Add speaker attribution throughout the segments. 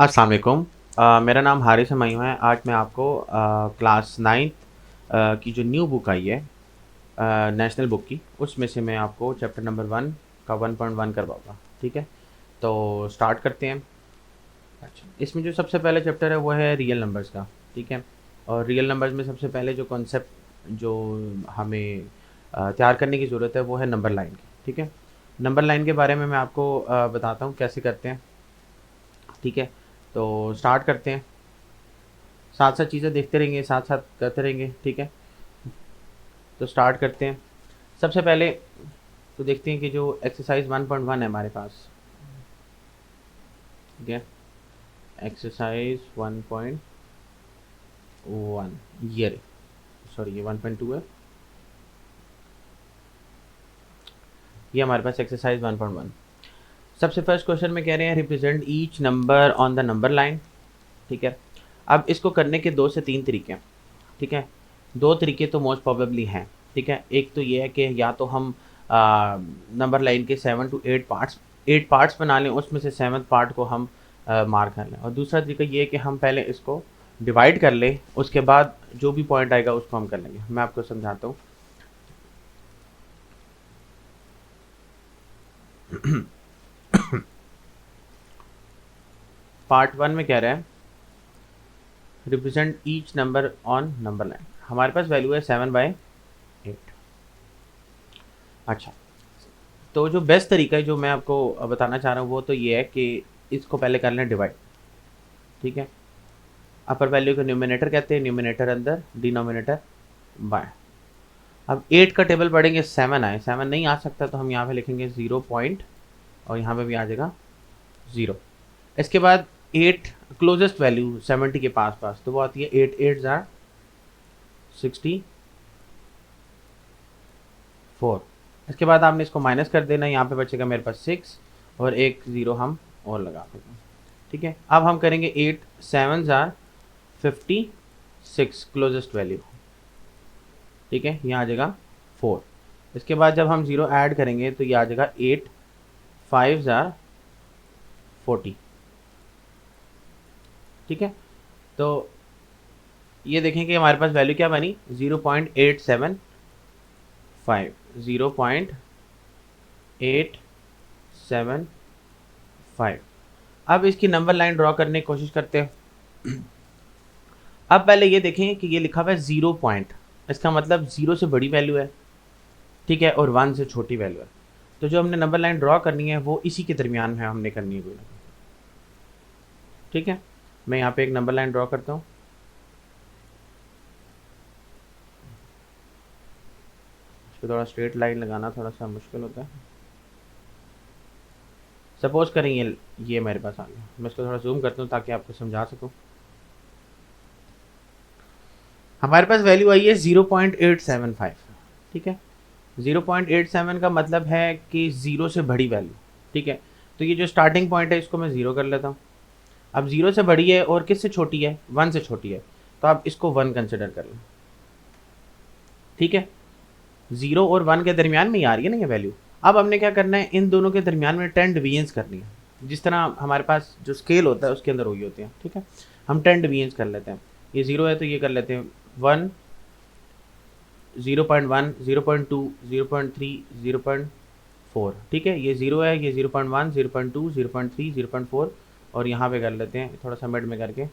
Speaker 1: अस्सलाम वालेकुम। मेरा नाम हारिस हुमायूं है। आज मैं आपको क्लास 9th की जो न्यू बुक आई है नेशनल बुक की, उसमें से मैं आपको चैप्टर नंबर 1 का 1.1 करवाऊँगा। ठीक है? तो स्टार्ट करते हैं। अच्छा, इसमें जो सबसे पहले चैप्टर है वो है रियल नंबर्स का। ठीक है? और रियल नंबर्स में सबसे पहले जो कॉन्सेप्ट जो हमें तैयार करने की ज़रूरत है वो है नंबर लाइन की। ठीक है? नंबर लाइन के बारे में मैं आपको बताता हूँ कैसे करते हैं। ठीक है? तो स्टार्ट करते हैं। साथ साथ चीज़ें देखते रहेंगे, साथ साथ करते रहेंगे। ठीक है? तो स्टार्ट करते हैं। सबसे पहले तो देखते हैं कि जो एक्सरसाइज 1.1 है हमारे पास। ठीक है? एक्सरसाइज 1.1, ये सॉरी ये 1.2 है। ये हमारे पास एक्सरसाइज 1.1। सबसे फर्स्ट क्वेश्चन में कह रहे हैं represent each number on the number line. ठीक है? अब इसको करने के 2 से 3 तरीके हैं। ठीक है? 2 तरीके तो मोस्ट प्रोबेबली हैं। ठीक है? एक तो ये है कि या तो हम नंबर लाइन के 7 to 8 पार्ट्स बना लें, उसमें से 7th पार्ट को हम मार्क कर लें, और दूसरा तरीका ये है कि हम पहले इसको डिवाइड कर लें, उसके बाद जो भी पॉइंट आएगा उसको हम कर लेंगे। मैं आपको समझाता हूँ। पार्ट 1 में कह रहा है represent each number on number line. हमारे पास वैल्यू है 7/8। अच्छा, तो जो बेस्ट तरीका है जो मैं आपको बताना चाह रहा हूँ वो तो ये है कि इसको पहले कर लें डिवाइड। ठीक है? अपर वैल्यू को न्यूमिनेटर कहते हैं, न्यूमिनेटर अंदर, डिनोमिनेटर बाय। अब 8 का टेबल पढ़ेंगे, 7 आए, 7 नहीं आ सकता तो हम यहाँ पे लिखेंगे 0 पॉइंट, और यहाँ पे भी आ जाएगा 0। इसके बाद 8 क्लोजेस्ट वैल्यू 70 के पास पास, तो वो आती है 8 8 जार 64। इसके बाद आपने इसको माइनस कर देना, यहाँ पे बचेगा मेरे पास 6 और एक 0 हम और लगा देंगे। ठीक है? अब हम करेंगे 8 7 जार 56 क्लोजेस्ट वैल्यू। ठीक है? यहाँ आ जाएगा 4। इसके बाद जब हम 0 ऐड करेंगे तो ये आ जाएगा 8 5 जार 40। ठीक है? तो ये देखें कि हमारे पास वैल्यू क्या बनी, 0.875, 0.875। अब इसकी नंबर लाइन ड्रॉ करने की कोशिश करते हैं। अब पहले ये देखें कि ये लिखा हुआ है 0 पॉइंट, इसका मतलब 0 से बड़ी वैल्यू है। ठीक है? और 1 से छोटी वैल्यू है। तो जो हमने नंबर लाइन ड्रॉ करनी है वो इसी के दरमियान में हमने करनी है कोई ना कोई। ठीक है? मैं यहाँ पे एक नंबर लाइन ड्रॉ करता हूँ। इसको थोड़ा स्ट्रेट लाइन लगाना थोड़ा सा मुश्किल होता है। सपोज करें ये मेरे पास आ गया, मैं इसको थोड़ा जूम करता हूँ ताकि आपको समझा सकूँ। हमारे पास वैल्यू आई है 0.875। ठीक है? 0.87 का मतलब है कि 0 से बड़ी वैल्यू। ठीक है? तो ये जो स्टार्टिंग पॉइंट है इसको मैं 0 कर लेता हूँ। अब 0 से बड़ी है और किससे छोटी है, 1 से छोटी है, तो आप इसको 1 कंसिडर कर लें। ठीक है? 0 और 1 के दरमियान में ही आ रही है ना ये वैल्यू। अब हमने क्या करना है, इन दोनों के दरमियान में 10 डिवीजन्स करनी है, जिस तरह हमारे पास जो स्केल होता है उसके अंदर वही होते हैं। ठीक है? हम 10 डिवीजन्स कर लेते हैं। ये 0 है तो ये कर लेते हैं 1, 0.1, 0.2, 0.3, 0.4। ठीक है? ये 0 है, ये 0.1, 0.2, 0.3, 0.4, और यहाँ पे कर लेते हैं थोड़ा सा मिड में करके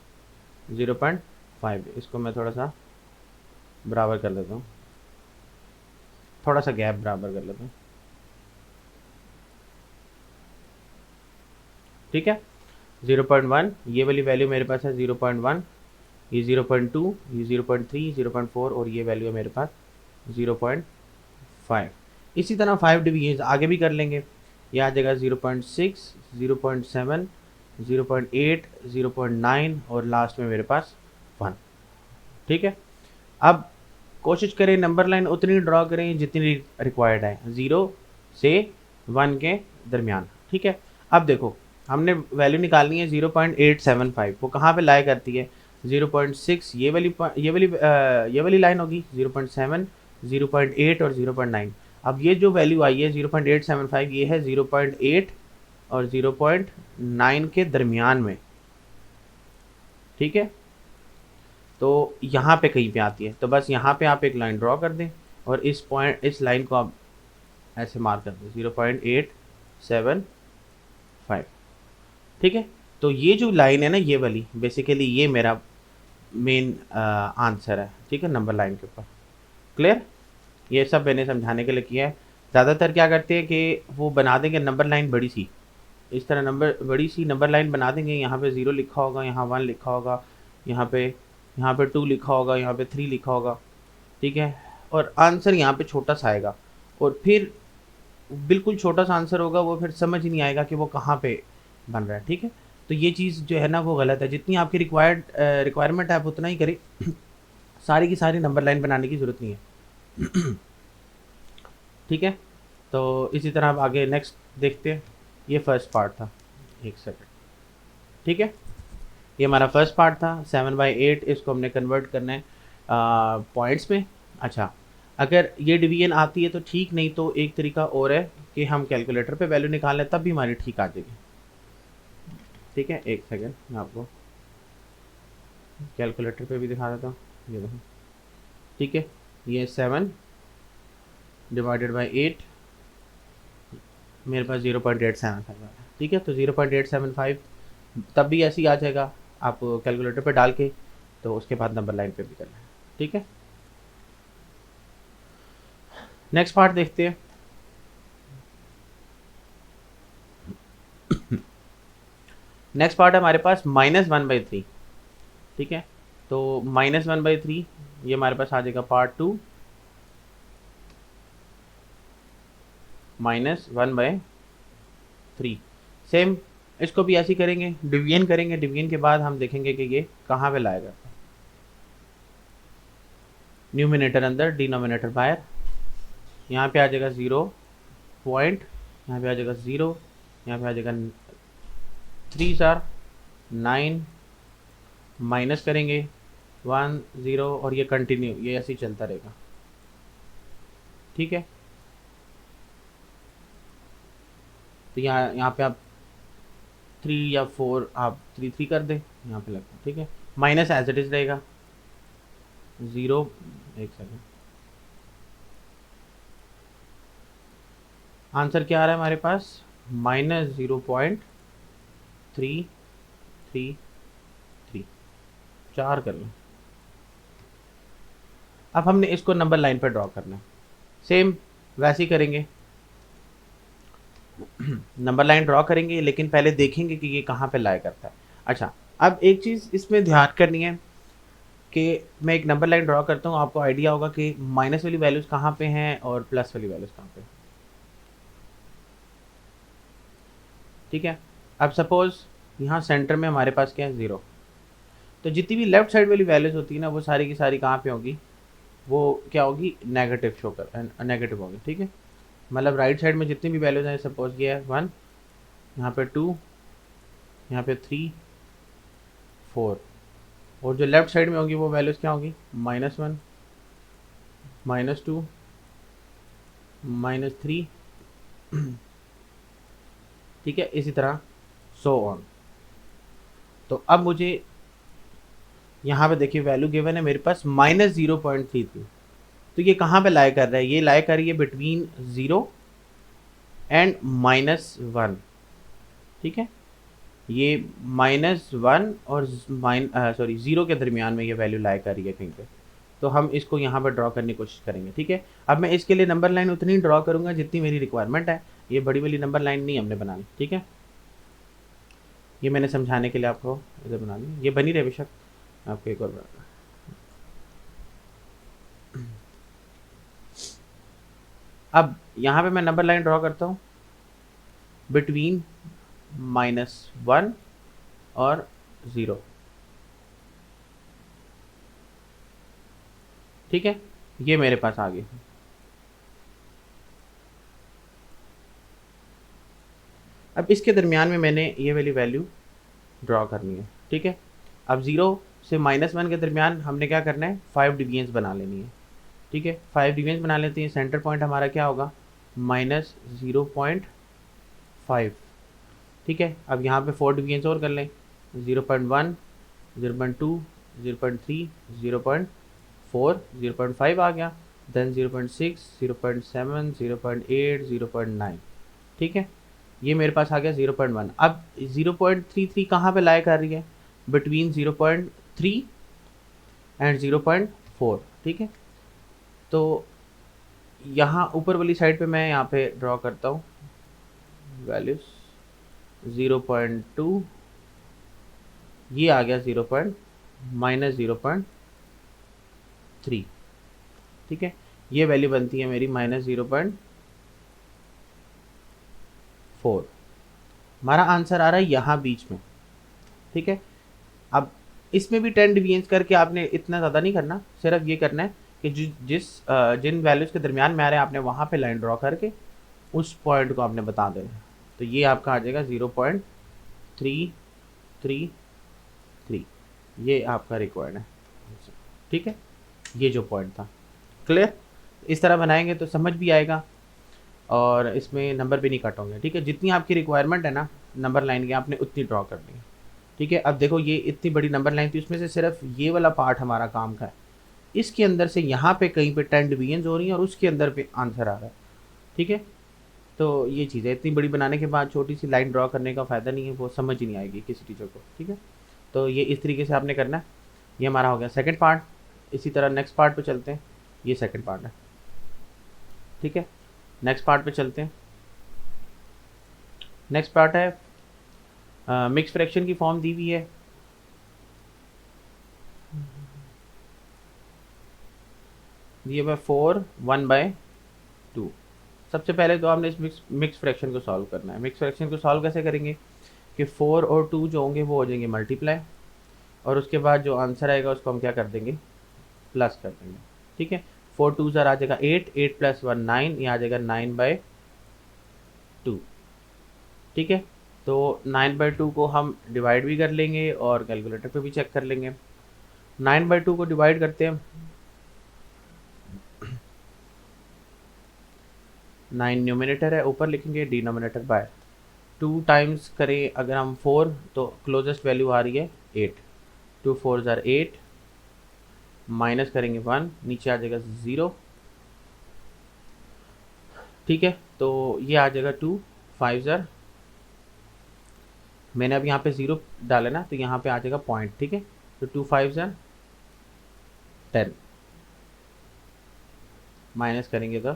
Speaker 1: 0.5। इसको मैं थोड़ा सा बराबर कर लेता हूँ, थोड़ा सा गैप बराबर कर लेता हूँ। ठीक है? 0.1 ये वाली वैल्यू मेरे पास है 0.1, ये 0.2, ये 0.3, 0.4, और ये वैल्यू है मेरे पास 0.5। इसी तरह 5 डिवीजन आगे भी कर लेंगे। ये आ जाएगा 0.6, 0.7, 0.8, 0.9, और लास्ट में मेरे पास 1। ठीक है? अब कोशिश करें नंबर लाइन उतनी ड्रॉ करें जितनी रिक्वायर्ड है, 0 से 1 के दरमियान। ठीक है? अब देखो हमने वैल्यू निकालनी है 0.875, वो कहाँ पे लाई करती है, 0.6 ये वाली लाइन होगी, 0.7, 0.8 और 0.9। अब ये जो वैल्यू आई है 0.875, ये है 0.8 और 0.9 के दरमियान में। ठीक है, तो यहाँ पे कहीं पे आती है, तो बस यहाँ पे आप एक लाइन ड्रॉ कर दें और इस लाइन को आप ऐसे मार्क कर दें 0.875। ठीक है, तो ये जो लाइन है ना, ये वाली बेसिकली ये मेरा मेन आंसर है। ठीक है, नंबर लाइन के ऊपर। क्लियर? ये सब मैंने समझाने के लिए किया है। ज़्यादातर क्या करते हैं कि वो बना देंगे नंबर लाइन बड़ी सी, इस तरह बड़ी सी नंबर लाइन बना देंगे। यहाँ पे 0 लिखा होगा, यहाँ 1 लिखा होगा, यहाँ पे 2 लिखा होगा, यहाँ पे 3 लिखा होगा। ठीक है, और आंसर यहाँ पे छोटा सा आएगा, और फिर बिल्कुल छोटा सा आंसर होगा, वो फिर समझ ही नहीं आएगा कि वो कहाँ पे बन रहा है। ठीक है, तो ये चीज़ जो है ना वो गलत है। जितनी आपकी रिक्वायरमेंट है आप उतना ही करें, सारी की सारी नंबर लाइन बनाने की ज़रूरत नहीं है। ठीक है, तो इसी तरह आप आगे नेक्स्ट देखते हैं। ये फर्स्ट पार्ट था, एक सेकंड। ठीक है, ये हमारा फर्स्ट पार्ट था 7/8। इसको हमने कन्वर्ट करना है पॉइंट्स में। अच्छा, अगर ये डिवीजन आती है तो ठीक, नहीं तो एक तरीका और है कि हम कैलकुलेटर पे वैल्यू निकाल लें, तब भी हमारी ठीक आ जाएगी। ठीक है, एक सेकंड मैं आपको कैलकुलेटर पे भी दिखा देता हूँ। ये देखो, ठीक है, ये 7/8 मेरे पास 0.875 है। ठीक है, तो 0.875 तब भी ऐसे ही आ जाएगा, आप कैलकुलेटर पे डाल के, तो उसके बाद नंबर लाइन पे भी करना है। ठीक है, नेक्स्ट पार्ट देखते हैं। नेक्स्ट पार्ट है हमारे पास -1/3। ठीक है, तो -1/3 ये हमारे पास आ जाएगा पार्ट 2 -1/3। सेम इसको भी ऐसे ही करेंगे, डिवीजन करेंगे। डिवीजन के बाद हम देखेंगे कि ये कहाँ पे लाएगा। न्यूमिनेटर अंदर, डिनोमिनेटर बाहर। यहाँ पे आ जाएगा 0 पॉइंट, यहाँ पे आ जाएगा 0, यहाँ पे आ जाएगा 3 9, माइनस करेंगे 1 0, और ये कंटिन्यू, ये ऐसे ही चलता रहेगा। ठीक है, तो यहाँ पे आप 3 या 4 आप 3 कर दें यहाँ पे लगता है। ठीक है, माइनस एज इट इज रहेगा 0। एक सेकेंड, आंसर क्या आ रहा है हमारे पास? -0.333। 4 कर लें। अब हमने इसको नंबर लाइन पर ड्रॉ करना है, सेम वैसे ही करेंगे। नंबर लाइन ड्रॉ करेंगे, लेकिन पहले देखेंगे कि ये कहाँ पे लाया करता है। अच्छा, अब एक चीज़ इसमें ध्यान करनी है कि मैं एक नंबर लाइन ड्रॉ करता हूँ, आपको आइडिया होगा कि माइनस वाली वैल्यूज़ कहाँ पे हैं और प्लस वाली वैल्यूज़ कहाँ पे। ठीक है, अब सपोज़ यहाँ सेंटर में हमारे पास क्या है? 0। तो जितनी भी लेफ्ट साइड वाली वैल्यूज़ होती है ना, वो सारी की सारी कहाँ पे होगी? वो क्या होगी? नेगेटिव शो कर, नेगेटिव होगी। ठीक है, मतलब राइट साइड में जितनी भी वैल्यूज़ हैं, सपोज ये है 1, यहाँ पे 2, यहाँ पे 3 4, और जो लेफ्ट साइड में होगी वो वैल्यूज़ क्या होगी? -1, -2, -3। ठीक है, इसी तरह सो ऑन। तो अब मुझे यहाँ पे देखिए वैल्यू गिवन है मेरे पास -0.33। तो ये कहाँ पे लाई कर रहा है? ये लाई कर रही है बिटवीन 0 एंड -1। ठीक है, ये -1 और 0 के दरमियान में ये वैल्यू लाई कर रही है कहीं पे। तो हम इसको यहाँ पर ड्रॉ करने की कोशिश करेंगे। ठीक है, अब मैं इसके लिए नंबर लाइन उतनी ड्रॉ करूँगा जितनी मेरी रिक्वायरमेंट है। ये बड़ी वाली नंबर लाइन नहीं हमने बनानी। ठीक है, ये मैंने समझाने के लिए आपको इधर बनानी, ये बनी रहे बेशक। आपको एक और बना, अब यहाँ पे मैं नंबर लाइन ड्रॉ करता हूँ बिटवीन -1 और 0। ठीक है, ये मेरे पास आ गई। अब इसके दरमियान में मैंने ये वाली वैल्यू ड्रॉ करनी है। ठीक है, अब 0 से -1 के दरमियान हमने क्या करना है? 5 डिवीजन्स बना लेनी है। ठीक है, 5 डिवीजन्स बना लेते हैं। सेंटर पॉइंट हमारा क्या होगा? -0.5। ठीक है, अब यहाँ पे 4 डिवीजन्स और कर लें, 0.1, 0.2, 0.3, 0.4, 0.5 आ गया, देन 0.6, 0.7, 0.8, 0.9। ठीक है, ये मेरे पास आ गया 0.1। अब 0.33 कहाँ पे लाई कर रही है? Between 0.3 and 0.4। ठीक है, तो यहाँ ऊपर वाली साइड पे मैं यहाँ पे ड्रॉ करता हूँ वैल्यूज 0.2, ये आ गया -0.3। ठीक है, ये वैल्यू बनती है मेरी -0.4। हमारा आंसर आ रहा है यहाँ बीच में। ठीक है, अब इसमें भी 10 डिवीजन्स करके आपने इतना ज़्यादा नहीं करना, सिर्फ ये करना है कि जिन वैल्यूज़ के दरमियान में आ रहे हैं आपने वहाँ पे लाइन ड्रॉ करके उस पॉइंट को आपने बता देना है। तो ये आपका आ जाएगा 0.333, ये आपका रिक्वायर्ड है। ठीक है, ये जो पॉइंट था, क्लियर? इस तरह बनाएंगे तो समझ भी आएगा और इसमें नंबर भी नहीं कट होंगे। ठीक है, जितनी आपकी रिक्वायरमेंट है ना नंबर लाइन की, आपने उतनी ड्रॉ करनी है। ठीक है, अब देखो ये इतनी बड़ी नंबर लाइन थी, उसमें से सिर्फ ये वाला पार्ट हमारा काम का है, इसके अंदर से यहाँ पे कहीं पे 10 डिवीजन हो रही हैं और उसके अंदर पे आंसर आ रहा है। ठीक है, तो ये चीज़ है, इतनी बड़ी बनाने के बाद छोटी सी लाइन ड्रॉ करने का फ़ायदा नहीं है, वो समझ ही नहीं आएगी किसी टीचर को। ठीक है, तो ये इस तरीके से आपने करना है। ये हमारा हो गया सेकंड पार्ट। इसी तरह नेक्स्ट पार्ट पे चलते हैं, ये सेकंड पार्ट है। ठीक है, नेक्स्ट पार्ट पे चलते हैं। नेक्स्ट पार्ट है मिक्स फ्रैक्शन की फॉर्म दी हुई है। ये है 4 1/2। सबसे पहले तो आपने इस मिक्स फ्रैक्शन को सॉल्व करना है। मिक्स फ्रैक्शन को सॉल्व कैसे करेंगे कि 4 और 2 जो होंगे वो हो जाएंगे मल्टीप्लाई, और उसके बाद जो आंसर आएगा उसको हम क्या कर देंगे, प्लस कर देंगे। ठीक है, 4 2 आ जाएगा 8, 8 + 1 9, ये आ जाएगा 9/2। ठीक है, तो 9/2 को हम डिवाइड भी कर लेंगे और कैलकुलेटर पे भी चेक कर लेंगे। 9/2 को डिवाइड करते हैं, 9 न्यूमिनेटर है, ऊपर लिखेंगे डिनोमिनेटर बाय 2 टाइम्स करें अगर हम 4 तो क्लोजेस्ट वैल्यू आ रही है 8, 2 4 ज़ार 8, माइनस करेंगे 1, नीचे आ जाएगा 0। ठीक है, तो ये आ जाएगा 2 5 ज़ार, मैंने अब यहाँ पे 0 डाला ना तो यहाँ पे आ जाएगा पॉइंट। ठीक है, तो 2 5 ज़ार 10, माइनस करेंगे तो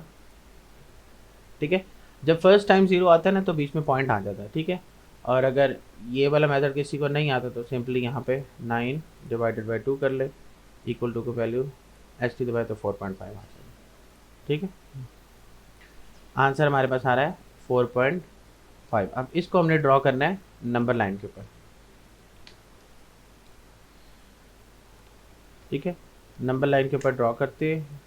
Speaker 1: ठीक है, जब फर्स्ट टाइम 0 आता है ना तो बीच में पॉइंट आ जाता है। ठीक है, और अगर ये वाला मेथड किसी को नहीं आता तो सिंपली यहाँ पे 9 डिवाइडेड बाई 2 कर ले, इक्वल टू को वैल्यू एच टी दबाए तो 4.5 आ जाएगा। ठीक है, आंसर हमारे पास आ रहा है 4.5। अब इसको हमने ड्रॉ करना है नंबर लाइन के ऊपर। ठीक है, नंबर लाइन के ऊपर ड्रॉ करते हैं।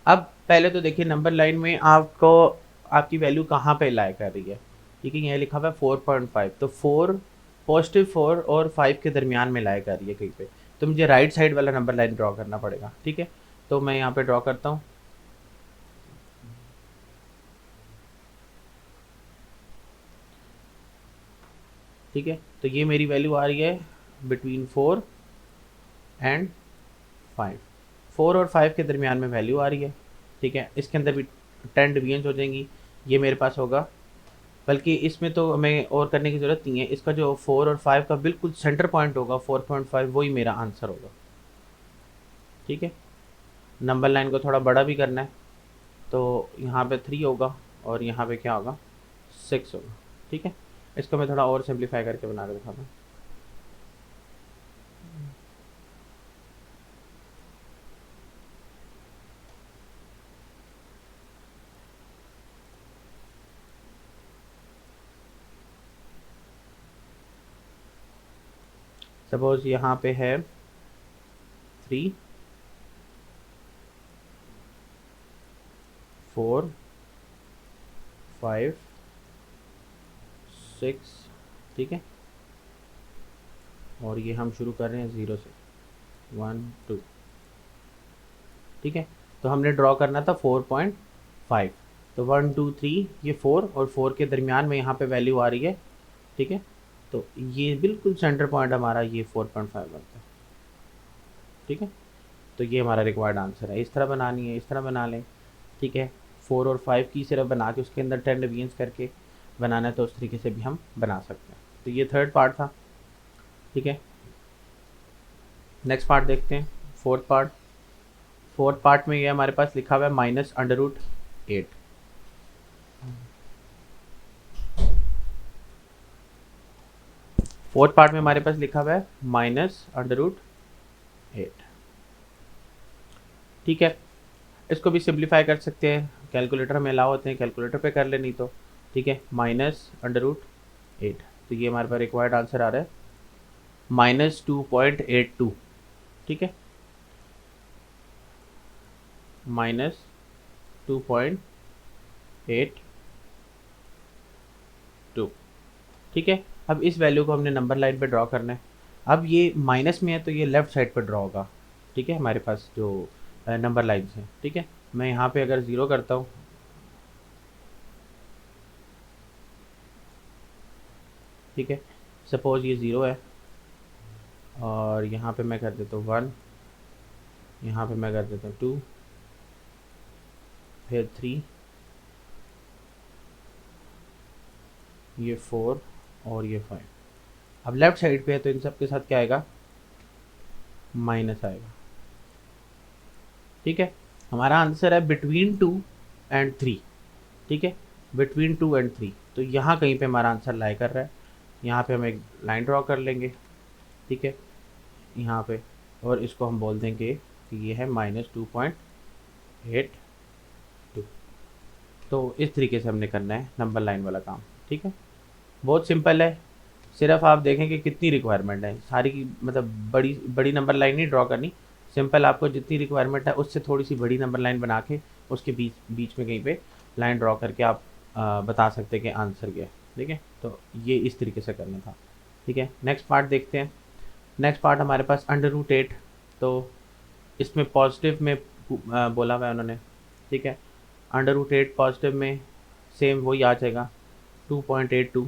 Speaker 1: अब पहले तो देखिए नंबर लाइन में आपको आपकी वैल्यू कहाँ पे लाई कर रही है। ठीक है, यहाँ लिखा हुआ है 4.5, तो 4 पॉजिटिव 4 और 5 के दरमियान में लाई कर रही है कहीं पे, तो मुझे राइट साइड वाला नंबर लाइन ड्रॉ करना पड़ेगा। ठीक है, तो मैं यहाँ पे ड्रॉ करता हूँ। ठीक है, तो ये मेरी वैल्यू आ रही है बिटवीन 4 एंड 5, 4 और 5 के दरमियान में वैल्यू आ रही है। ठीक है, इसके अंदर भी 10 डिवीजन हो जाएंगी, ये मेरे पास होगा, बल्कि इसमें तो हमें और करने की ज़रूरत नहीं है, इसका जो 4 और 5 का बिल्कुल सेंटर पॉइंट होगा 4.5, वही मेरा आंसर होगा। ठीक है, नंबर लाइन को थोड़ा बड़ा भी करना है, तो यहाँ पे 3 होगा और यहाँ पे क्या होगा 6 होगा। ठीक है, इसको मैं थोड़ा और सिंप्लीफाई करके बना के दिखाता हूँ। सपोज यहाँ पे है 3 4 5 6। ठीक है, और ये हम शुरू कर रहे हैं 0 से 1 2। ठीक है, तो हमने ड्रॉ करना था 4.5, तो 1 2 3 ये 4 और 4 के दरमियान में यहाँ पे वैल्यू आ रही है। ठीक है, तो ये बिल्कुल सेंटर पॉइंट हमारा ये 4.5 बनता है। ठीक है, तो ये हमारा रिक्वायर्ड आंसर है। इस तरह बनानी है, इस तरह बना लें। ठीक है, 4 और 5 की सिर्फ बना के उसके अंदर 10 डिवीजन्स करके बनाना है, तो उस तरीके से भी हम बना सकते हैं। तो ये थर्ड पार्ट था। ठीक है, नेक्स्ट पार्ट देखते हैं, फोर्थ पार्ट। फोर्थ पार्ट में ये हमारे पास लिखा हुआ है -√8। फोर्थ पार्ट में हमारे पास लिखा हुआ है -√8। ठीक है, इसको भी सिंप्लीफाई कर सकते हैं, कैलकुलेटर में अलाउ होते हैं, कैलकुलेटर पे कर ले नहीं तो। ठीक है, -√8, तो ये हमारे पास रिक्वायर्ड आंसर आ रहा है -2.82। ठीक है, -2.82। ठीक है, अब इस वैल्यू को हमने नंबर लाइन पे ड्रॉ करना है। अब ये माइनस में है तो ये लेफ़्ट साइड पर ड्रॉ होगा। ठीक है, हमारे पास जो नंबर लाइन्स हैं। ठीक है, मैं यहाँ पे अगर ज़ीरो करता हूँ, ठीक है, सपोज़ ये ज़ीरो है, और यहाँ पे मैं कर देता हूँ 1, यहाँ पे मैं कर देता हूँ 2, फिर 3, ये 4 और ये 5। अब लेफ़्ट साइड पे है तो इन सब के साथ क्या आएगा, माइनस आएगा। ठीक है, हमारा आंसर है बिटवीन 2 एंड 3। ठीक है, बिटवीन 2 एंड 3, तो यहाँ कहीं पे हमारा आंसर लाई कर रहा है। यहाँ पे हम एक लाइन ड्रॉ कर लेंगे। ठीक है, यहाँ पे, और इसको हम बोल देंगे कि ये है -2.82। तो इस तरीके से हमने करना है नंबर लाइन वाला काम। ठीक है, बहुत सिंपल है। सिर्फ आप देखें कि कितनी रिक्वायरमेंट है सारी की, मतलब बड़ी बड़ी नंबर लाइन नहीं ड्रॉ करनी। सिंपल आपको जितनी रिक्वायरमेंट है उससे थोड़ी सी बड़ी नंबर लाइन बना के उसके बीच बीच में कहीं पे लाइन ड्रॉ करके आप बता सकते हैं कि आंसर क्या है। ठीक है, तो ये इस तरीके से करना था। ठीक है, नेक्स्ट पार्ट देखते हैं। नेक्स्ट पार्ट हमारे पास √8। तो इसमें पॉजिटिव में बोला हुआ है उन्होंने। ठीक है, √8 पॉजिटिव में सेम वही आ जाएगा 2.82,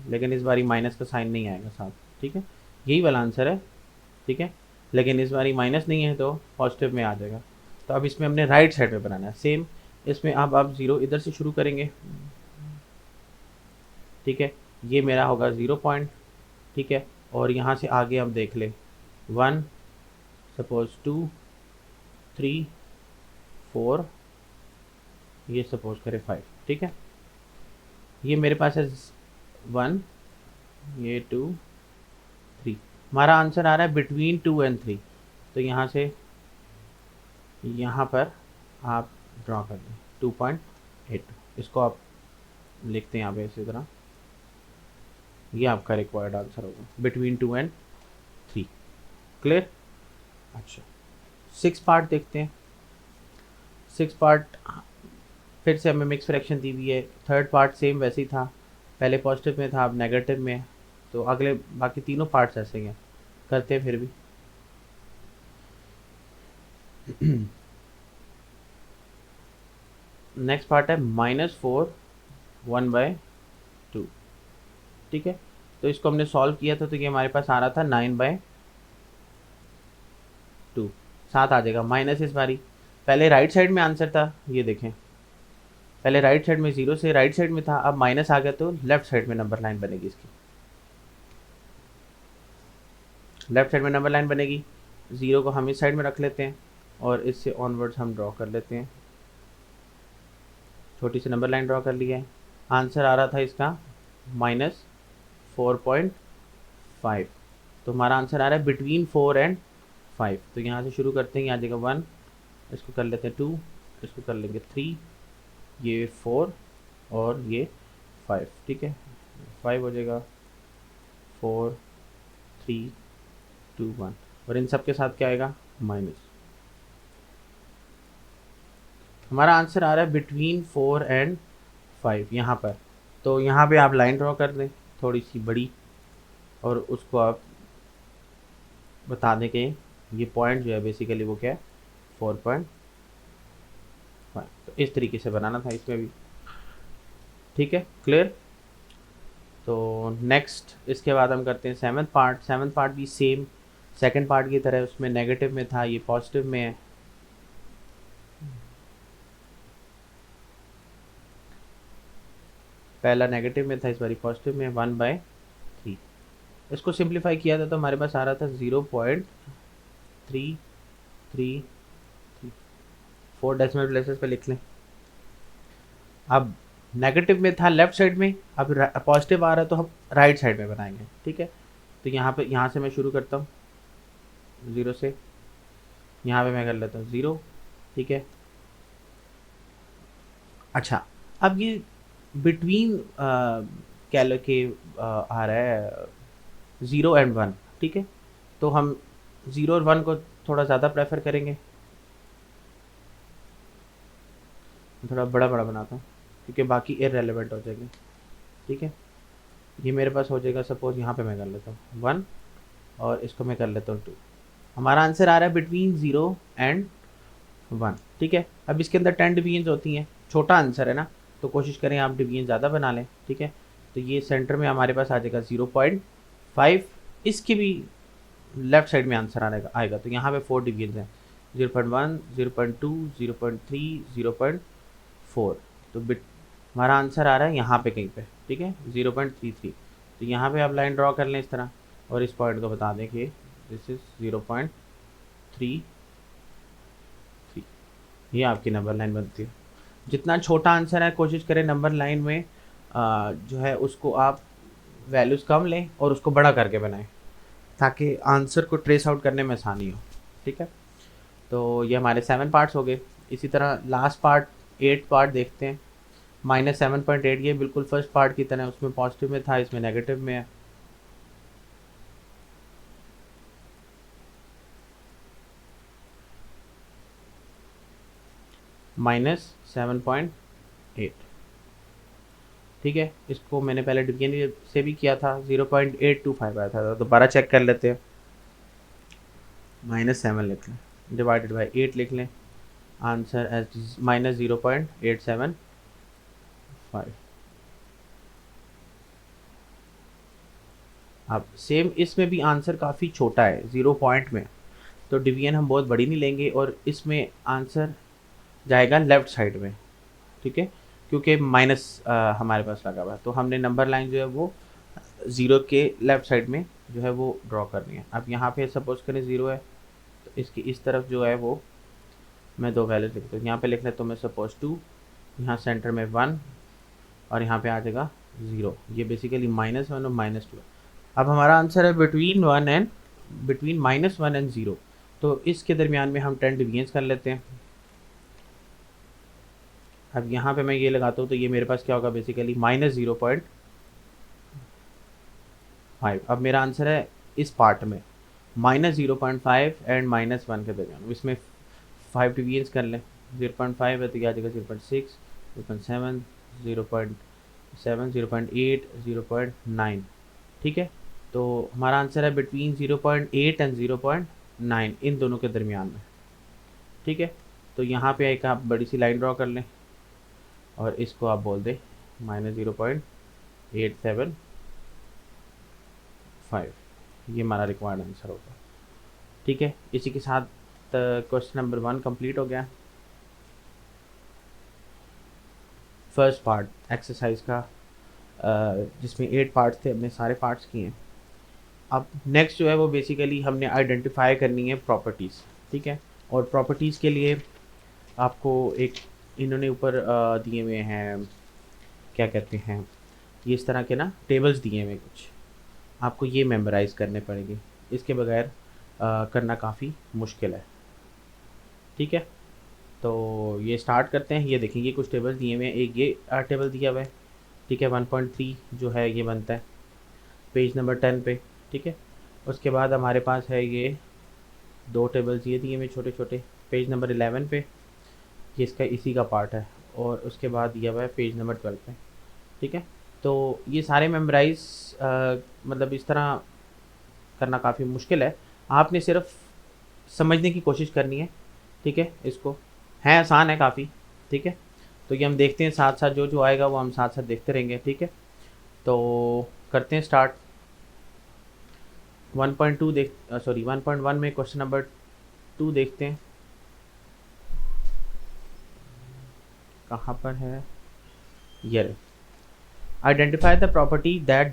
Speaker 1: लेकिन इस बारी माइनस का साइन नहीं आएगा साथ। ठीक है, यही वाला आंसर है। ठीक है, लेकिन इस बारी माइनस नहीं है तो पॉजिटिव में आ जाएगा। तो अब इसमें हमने राइट साइड में बनाना है सेम। इसमें अब आप ज़ीरो इधर से शुरू करेंगे। ठीक है, ये मेरा होगा 0 पॉइंट। ठीक है, और यहाँ से आगे हम देख लें 1, सपोज 2, 3, 4, ये सपोज करें 5। ठीक है, ये मेरे पास है 1, ये 2, 3। हमारा आंसर आ रहा है बिटवीन 2 एंड 3। तो यहाँ से यहाँ पर आप ड्रॉ कर दें 2.82, इसको आप लिखते हैं यहाँ पे इसी तरह। ये आपका रिक्वायर्ड आंसर होगा बिटवीन 2 एंड 3। क्लियर? अच्छा, 6 पार्ट देखते हैं। 6 पार्ट फिर से हमें मिक्स फ्रैक्शन दी हुई है। थर्ड पार्ट सेम वैसे ही था, पहले पॉजिटिव में था अब नेगेटिव में है। तो अगले बाकी तीनों पार्ट्स ऐसे ही हैं, करते हैं फिर भी। नेक्स्ट पार्ट है -4 1/2। ठीक है, तो इसको हमने सॉल्व किया था तो ये हमारे पास आ रहा था 9/2। 7 आ जाएगा माइनस इस बारी। पहले राइट साइड में आंसर था, ये देखें, पहले राइट साइड में 0 से राइट साइड में था, अब माइनस आ गया तो लेफ्ट साइड में नंबर लाइन बनेगी इसकी। लेफ्ट साइड में नंबर लाइन बनेगी। 0 को हम इस साइड में रख लेते हैं और इससे ऑनवर्ड्स हम ड्रॉ कर लेते हैं। छोटी सी नंबर लाइन ड्रॉ कर ली है। आंसर आ रहा था इसका -4.5। तो हमारा आंसर आ रहा है बिटवीन 4 एंड 5। तो यहाँ से शुरू करते हैं, यहाँ जगह 1, इसको कर लेते हैं 2, इसको कर लेंगे 3, ये 4 और ये 5। ठीक है, 5 हो जाएगा, 4, 3, 2, 1, और इन सब के साथ क्या आएगा, माइनस। हमारा आंसर आ रहा है बिटवीन 4 एंड 5 यहाँ पर। तो यहाँ पे आप लाइन ड्रॉ कर दें थोड़ी सी बड़ी, और उसको आप बता दें कि ये पॉइंट जो है बेसिकली वो क्या है, 4.5। तो इस तरीके से बनाना था इसमें भी। ठीक है, क्लियर? तो नेक्स्ट इसके बाद हम करते हैं सेवन्थ पार्ट। सेवन्थ पार्ट भी सेम सेकंड पार्ट की तरह, उसमें नेगेटिव में था, ये पॉजिटिव में है। पहला नेगेटिव में था, इस बारी पॉजिटिव में, 1/3। इसको सिंप्लीफाई किया था तो हमारे पास आ रहा था 0.333। 4 डेसिमल प्लेसेस पे लिख लें। अब नेगेटिव में था लेफ्ट साइड में, अब पॉजिटिव आ रहा है तो हम राइट साइड में बनाएंगे, ठीक है। तो यहाँ से मैं शुरू करता हूँ 0 से, यहाँ पे मैं कर लेता हूँ 0, ठीक है। अच्छा, अब ये बिटवीन कह लो कि आ रहा है 0 एंड 1, ठीक है। तो हम 0 और 1 को थोड़ा ज़्यादा प्रेफर करेंगे, थोड़ा बड़ा बड़ा बनाता हूँ क्योंकि बाकी इररेलेवेंट हो जाएंगे, ठीक है। ये मेरे पास हो जाएगा, सपोज यहाँ पे मैं कर लेता हूँ 1 और इसको मैं कर लेता हूँ 2। हमारा आंसर आ रहा है बिटवीन 0 एंड 1, ठीक है। अब इसके अंदर 10 डिवीजन्स होती हैं, छोटा आंसर है ना, तो कोशिश करें आप डिवीजन ज़्यादा बना लें, ठीक है। तो ये सेंटर में हमारे पास आ जाएगा 0.5, इसके भी लेफ्ट साइड में आंसर आएगा। तो यहाँ पे 4 डिवीजन हैं, 0.1, 0.2, 0.3, 0.4। तो बिट हमारा आंसर आ रहा है यहाँ पे कहीं पे, ठीक है, 0.33। तो यहाँ पे आप लाइन ड्रॉ कर लें इस तरह और इस पॉइंट को बता दें कि दिस इज 0.33। ये आपकी नंबर लाइन बनती है। जितना छोटा आंसर है कोशिश करें नंबर लाइन में जो है उसको आप वैल्यूज़ कम लें और उसको बड़ा करके बनाएं ताकि आंसर को ट्रेस आउट करने में आसानी हो, ठीक है। तो ये हमारे 7 पार्ट्स हो गए। इसी तरह लास्ट पार्ट 8 पार्ट देखते हैं। -7.8 ये बिल्कुल फर्स्ट पार्ट की तरह, उसमें पॉजिटिव में था, इसमें नेगेटिव में है। -7.8, ठीक है। इसको मैंने पहले डिवीजन से भी किया था, 0.825 आया था। तो दोबारा चेक कर लेते हैं। -7 लिख लें, डिवाइडेड बाई 8 लिख लें, आंसर एज -0.875। अब सेम इसमें भी आंसर काफ़ी छोटा है 0 पॉइंट में, तो डिवीजन हम बहुत बड़ी नहीं लेंगे और इसमें आंसर जाएगा लेफ़्ट साइड में, ठीक है, क्योंकि माइनस हमारे पास लगा हुआ है। तो हमने नंबर लाइन जो है वो 0 के लेफ़्ट साइड में जो है वो ड्रॉ करनी है। अब यहाँ पे सपोज करें 0 है तो इसकी इस तरफ जो है वो मैं 2 वैल्यूज लिखता हूँ। यहाँ पे लिख लेता हूँ मैं सपोज 2, यहाँ सेंटर में 1 और यहाँ पे आ जाएगा 0। ये बेसिकली -1 और -2। अब हमारा आंसर है बिटवीन -1 एंड 0। तो इसके दरमियान में हम 10 डिवीजन्स कर लेते हैं। अब यहाँ पे मैं ये लगाता हूँ तो ये मेरे पास क्या होगा, बेसिकली -0.5। अब मेरा आंसर है इस पार्ट में -0.5 एंड -1 के दरमियान। इसमें 5 डिवीजन्स कर लें, 0.5 है तो यह आ जाएगा 0.6, 0.7, 0.7, 0.8, 0.9, ठीक है। तो हमारा आंसर है बिटवीन 0.8 एंड 0.9, इन दोनों के दरमियान में, ठीक है। तो यहाँ पे एक आप बड़ी सी लाइन ड्रॉ कर लें और इसको आप बोल दें -0.875। ये हमारा रिक्वायर्ड आंसर होगा, ठीक है। इसी के साथ क्वेश्चन नंबर 1 कंप्लीट हो गया, फर्स्ट पार्ट एक्सरसाइज का, जिसमें 8 पार्ट्स थे, हमने सारे पार्ट्स किए हैं। अब नेक्स्ट जो है वो बेसिकली हमने आइडेंटिफाई करनी है प्रॉपर्टीज़, ठीक है। और प्रॉपर्टीज़ के लिए आपको एक इन्होंने ऊपर दिए हुए हैं, क्या कहते हैं, ये इस तरह के ना टेबल्स दिए हुए कुछ, आपको ये मेमोराइज़ करने पड़ेंगे, इसके बगैर करना काफ़ी मुश्किल है, ठीक है। तो ये स्टार्ट करते हैं। ये देखिए ये कुछ टेबल्स दिए हुए हैं, एक ये टेबल दिया हुआ है, ठीक है, 1.3 जो है ये बनता है पेज नंबर 10 पे, ठीक है। उसके बाद हमारे पास है ये 2 टेबल्स ये दिए हुए छोटे छोटे पेज नंबर 11 पे, ये इसका इसी का पार्ट है। और उसके बाद दिया हुआ है पेज नंबर 12 पे, ठीक है। तो ये सारे मेमोराइज मतलब इस तरह करना काफ़ी मुश्किल है, आपने सिर्फ समझने की कोशिश करनी है, ठीक है। इसको है आसान है काफ़ी, ठीक है। तो ये हम देखते हैं साथ साथ, जो जो आएगा वो हम साथ साथ देखते रहेंगे, ठीक है। तो करते हैं स्टार्ट। 1.2 1.1 में क्वेश्चन नंबर 2 देखते हैं, कहाँ पर है ये। Identify the property that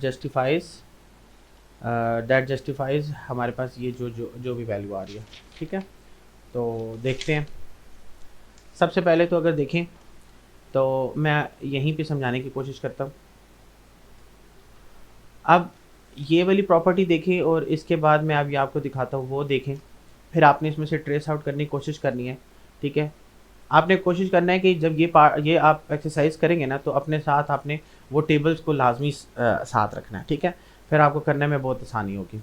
Speaker 1: justifies हमारे पास ये जो भी वैल्यू आ रही है, ठीक है। तो देखते हैं। सबसे पहले तो अगर देखें तो मैं यहीं पे समझाने की कोशिश करता हूँ। अब ये वाली प्रॉपर्टी देखें और इसके बाद मैं अभी आपको दिखाता हूँ, वो देखें। फिर आपने इसमें से ट्रेस आउट करने की कोशिश करनी है, ठीक है। आपने कोशिश करना है कि जब ये आप एक्सरसाइज करेंगे ना, तो अपने साथ आपने वो टेबल्स को लाजमी साथ रखना है, ठीक है। फिर आपको करने में बहुत आसानी होगी।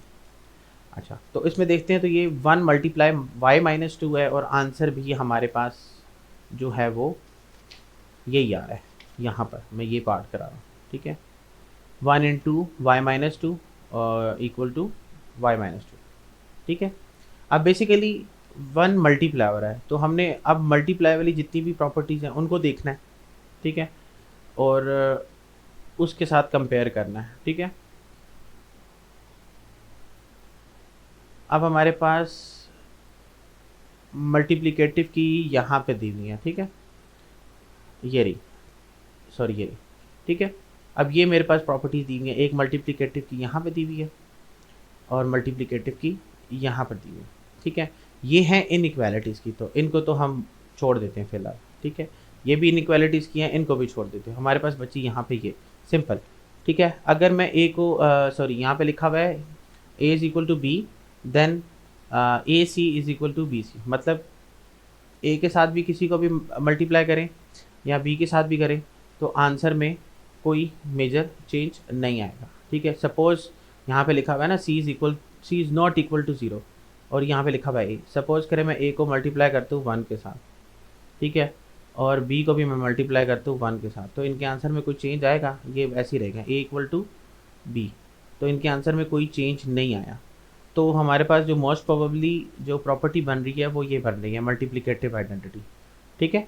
Speaker 1: अच्छा, तो इसमें देखते हैं। तो ये 1 मल्टीप्लाई y-2 है और आंसर भी हमारे पास जो है वो यही आ रहा है। यहाँ पर मैं ये पार्ट करा रहा हूँ, ठीक है। 1 into y-2 equal to y-2, ठीक है। अब बेसिकली 1 मल्टीप्लाई हो रहा है, तो हमने अब मल्टीप्लाई वाली जितनी भी प्रॉपर्टीज़ हैं उनको देखना है, ठीक है, और उसके साथ कंपेयर करना है, ठीक है। अब हमारे पास मल्टीप्लिकेटिव की यहाँ पे दी हुई है, ठीक है, ये रही, ठीक है। अब ये मेरे पास प्रॉपर्टीज दी हुई है, एक मल्टीप्लिकेटिव की यहाँ पे दी हुई है और मल्टीप्लिकेटिव की यहाँ पर दी हुई है, ठीक है। ये हैं इनइक्वालिटीज़ की, तो इनको तो हम छोड़ देते हैं फिलहाल, ठीक है। ये भी इनइक्वालिटीज़ की हैं, इनको भी छोड़ देते हैं। हमारे पास बची यहाँ पे ये सिंपल, ठीक है। अगर मैं ए को यहाँ पे लिखा हुआ है A is equal to B, then A C is equal to B C, मतलब ए के साथ भी किसी को भी मल्टीप्लाई करें या बी के साथ भी करें तो आंसर में कोई मेजर चेंज नहीं आएगा, ठीक है। सपोज़ यहाँ पे लिखा हुआ है ना सी इज़ नॉट इक्वल टू 0 और यहाँ पे लिखा हुआ है ए। सपोज़ करें मैं ए को मल्टीप्लाई करता हूँ 1 के साथ, ठीक है, और बी को भी मैं मल्टीप्लाई करता हूँ 1 के साथ, तो इनके आंसर में कोई चेंज आएगा? ये वैसे ही रहेगा, ए इक्वल टू बी, तो इनके आंसर में कोई चेंज नहीं आया। तो हमारे पास जो मोस्ट प्रोबेबली जो प्रॉपर्टी बन रही है वो ये बन रही है मल्टीप्लिकेटिव आइडेंटिटी, ठीक है,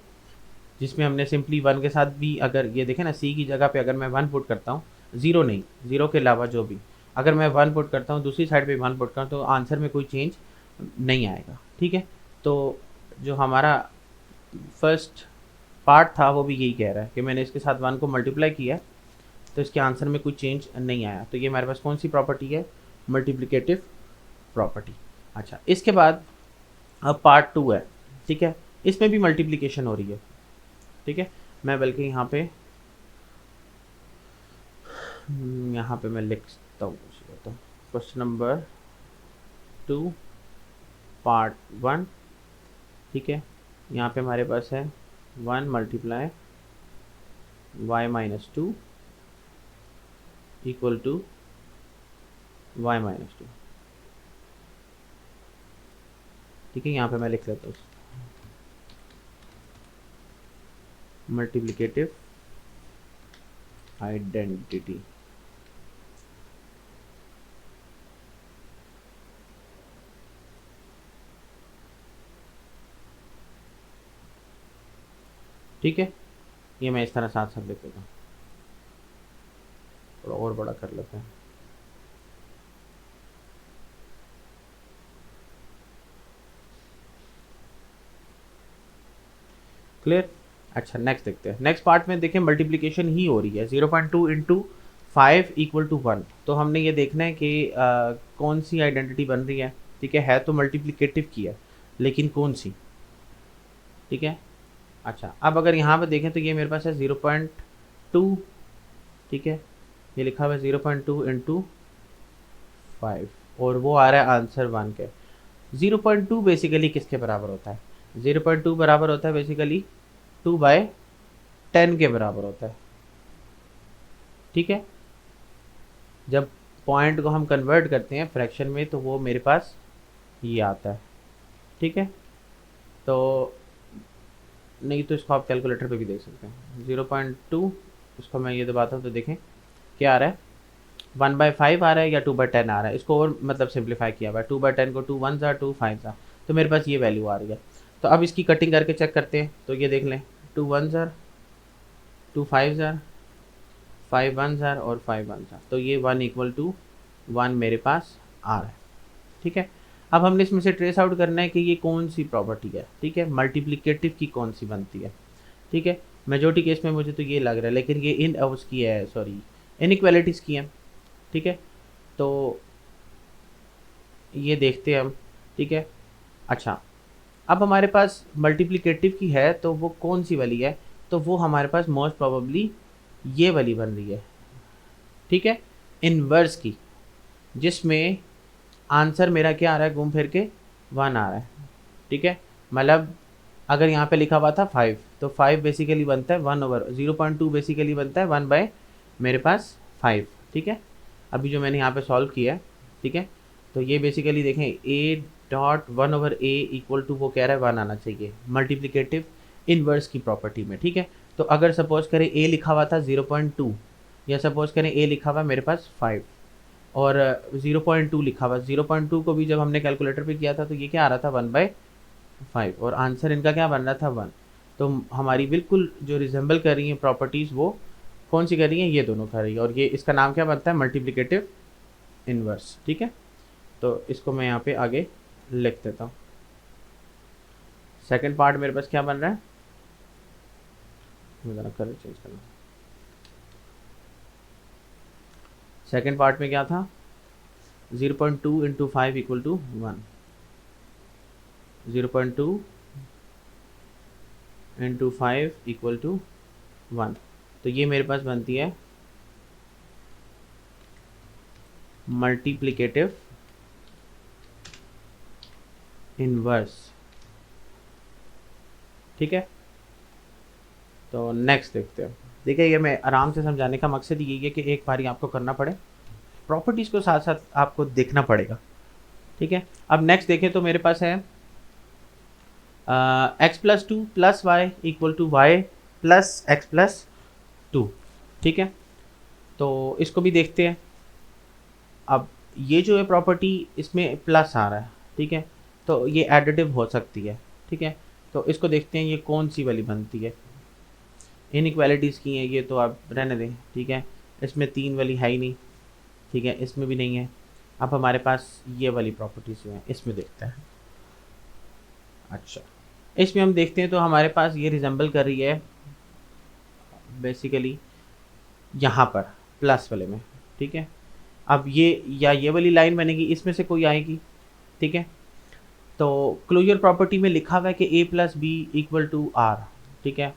Speaker 1: जिसमें हमने सिंपली 1 के साथ भी, अगर ये देखें ना सी की जगह पे अगर मैं 1 पुट करता हूँ, 0 नहीं, 0 के अलावा जो भी, अगर मैं 1 पुट करता हूँ दूसरी साइड पे 1 पुट करता हूँ तो आंसर में कोई चेंज नहीं आएगा, ठीक है। तो जो हमारा फर्स्ट पार्ट था वो भी यही कह रहा है कि मैंने इसके साथ 1 को मल्टीप्लाई किया तो इसके आंसर में कोई चेंज नहीं आया। तो ये हमारे पास कौन सी प्रॉपर्टी है? Multiplicative property. अच्छा, इसके बाद अब पार्ट 2 है, ठीक है, इसमें भी मल्टीप्लिकेशन हो रही है, ठीक है। मैं बल्कि यहाँ पे मैं लिखता हूँ क्वेश्चन नंबर 2 पार्ट 1, ठीक है। यहाँ पे हमारे पास है 1 multiply y-2 equal to y-2, ठीक है। यहाँ पे मैं लिख लेता हूँ मल्टीप्लिकेटिव आइडेंटिटी, ठीक है। ये मैं इस तरह साथ साथ लिख देता हूँ, थोड़ा और बड़ा कर लेते हैं। क्लियर? अच्छा, नेक्स्ट देखते हैं। नेक्स्ट पार्ट में देखें मल्टीप्लिकेशन ही हो रही है, 0.2 इंटू 5 इक्वल टू 1। तो हमने ये देखना है कि कौन सी आइडेंटिटी बन रही है, ठीक है तो मल्टीप्लिकेटिव की है लेकिन कौन सी, ठीक है। अच्छा, अब अगर यहाँ पे देखें तो ये मेरे पास है 0.2, ठीक है, ये लिखा हुआ है 0.2 इंटू 5 और वो आ रहा है आंसर 1 के। 0.2 बेसिकली किसके बराबर होता है? 0.2 बराबर होता है बेसिकली 2/10 के बराबर होता है, ठीक है। जब पॉइंट को हम कन्वर्ट करते हैं फ्रैक्शन में तो वो मेरे पास ये आता है, ठीक है। तो नहीं तो इसको आप कैलकुलेटर पे भी देख सकते हैं। 0.2 इसको मैं ये दबाता हूँ तो देखें क्या आ रहा है, 1/5 आ रहा है या 2/10 आ रहा है। इसको और मतलब सिंप्लीफाई किया हुआ है, 2/10 को 2 1 2 5 तो मेरे पास ये वैल्यू आ रही है। तो अब इसकी कटिंग करके चेक करते हैं, तो ये देख लें 2 1 2 5 5 1s आर और 5 1s आर, तो ये 1 इक्वल टू 1 मेरे पास आ रहा है। ठीक है, अब हमने इसमें से ट्रेस आउट करना है कि ये कौन सी प्रॉपर्टी है। ठीक है, मल्टीप्लिकेटिव की कौन सी बनती है। ठीक है, मेजॉरिटी केस में मुझे तो ये लग रहा है, लेकिन ये इन उसकी है, सॉरी इनइक्वालिटीज़ की है। ठीक है, तो ये देखते हैं हम। ठीक है, अच्छा अब हमारे पास मल्टीप्लिकेटिव की है तो वो कौन सी वाली है, तो वो हमारे पास मोस्ट प्रोबेबली ये वाली बन रही है। ठीक है, इनवर्स की, जिसमें आंसर मेरा क्या आ रहा है, घूम फिर के 1 आ रहा है। ठीक है, मतलब अगर यहाँ पे लिखा हुआ था 5, तो 5 बेसिकली बनता है 1/0.2 बेसिकली बनता है 1 बाय मेरे पास 5। ठीक है, अभी जो मैंने यहाँ पे सॉल्व किया है। ठीक है, तो ये बेसिकली देखें a.1/a इक्वल टू वो कह रहा है 1 आना चाहिए मल्टीप्लिकेटिव इनवर्स की प्रॉपर्टी में। ठीक है, तो अगर सपोज करें a लिखा हुआ था 0.2, या सपोज करें a लिखा हुआ मेरे पास 5 और 0.2 लिखा हुआ, 0.2 को भी जब हमने कैलकुलेटर पे किया था तो ये क्या आ रहा था 1/5, और आंसर इनका क्या बन रहा था 1। तो हमारी बिल्कुल जो रिजेंबल कर रही हैं प्रॉपर्टीज़ वो कौन सी कर रही हैं, ये दोनों कर रही है, और ये इसका नाम क्या बनता है, मल्टीप्लिकेटिव इनवर्स। ठीक है, तो इसको मैं यहाँ पे आगे लिख देता हूँ। सेकंड पार्ट मेरे पास क्या बन रहा है, मैं ज़रा कलर चेंज करना। सेकंड पार्ट में क्या था, 0.2 into 5 equal to 1, 0.2 into 5 equal to 1, तो ये मेरे पास बनती है मल्टीप्लिकेटिव इनवर्स। ठीक है, तो नेक्स्ट देखते हैं। देखिए, ये मैं आराम से समझाने का मकसद यही है कि एक बारी आपको करना पड़े, प्रॉपर्टीज़ को साथ साथ आपको देखना पड़ेगा। ठीक है, अब नेक्स्ट देखें तो मेरे पास है x+2 + y equal to y + x+2। ठीक है, तो इसको भी देखते हैं। अब ये जो है प्रॉपर्टी, इसमें प्लस आ रहा है। ठीक है, तो ये एडिटिव हो सकती है। ठीक है, तो इसको देखते हैं ये कौन सी वाली बनती है। इनइक्वालिटीज़ की हैं ये, तो आप रहने दें। ठीक है, इसमें 3 वाली है ही नहीं। ठीक है, इसमें भी नहीं है। अब हमारे पास ये वाली प्रॉपर्टीज़ जो हैं इसमें देखते हैं। अच्छा, इसमें हम देखते हैं तो हमारे पास ये रिजेंबल कर रही है बेसिकली यहाँ पर प्लस वाले में। ठीक है, अब ये या ये वाली लाइन बनेगी, इसमें से कोई आएगी। ठीक है, तो क्लोजर प्रॉपर्टी में लिखा हुआ है कि a+b इक्वल टू r। ठीक है,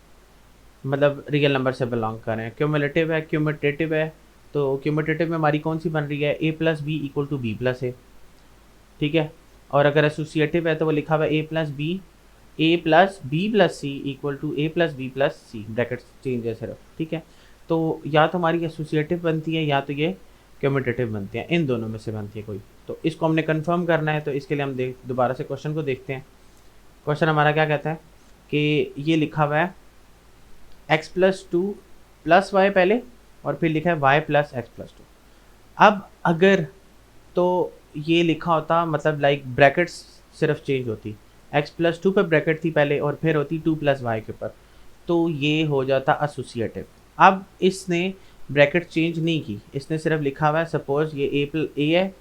Speaker 1: मतलब रियल नंबर से बिलोंग कर रहे हैं। क्यूमुलेटिव है, क्यूमुटेटिव है, तो क्यूमुटेटिव में हमारी कौन सी बन रही है, a+b इक्वल टू b+a। ठीक है, और अगर एसोसिएटिव है तो वो लिखा हुआ है a+b+c equal to a+b+c, bracket change है सिर्फ। ठीक है, तो या तो हमारी एसोसिएटिव बनती है या तो ये क्यूमुटेटिव बनती है, इन दोनों में से बनती है कोई। तो इसको हमने कंफर्म करना है, तो इसके लिए हम दोबारा से क्वेश्चन को देखते हैं। क्वेश्चन हमारा क्या कहता है कि ये लिखा हुआ है x+2 + y पहले, और फिर लिखा है y + x+2। अब अगर तो ये लिखा होता, मतलब लाइक ब्रैकेट्स सिर्फ चेंज होती, x+2 पे ब्रैकेट थी पहले और फिर होती 2 + y के ऊपर, तो ये हो जाता एसोसिएटिव। अब इसने ब्रैकेट चेंज नहीं की, इसने सिर्फ लिखा हुआ है, सपोज ये a है,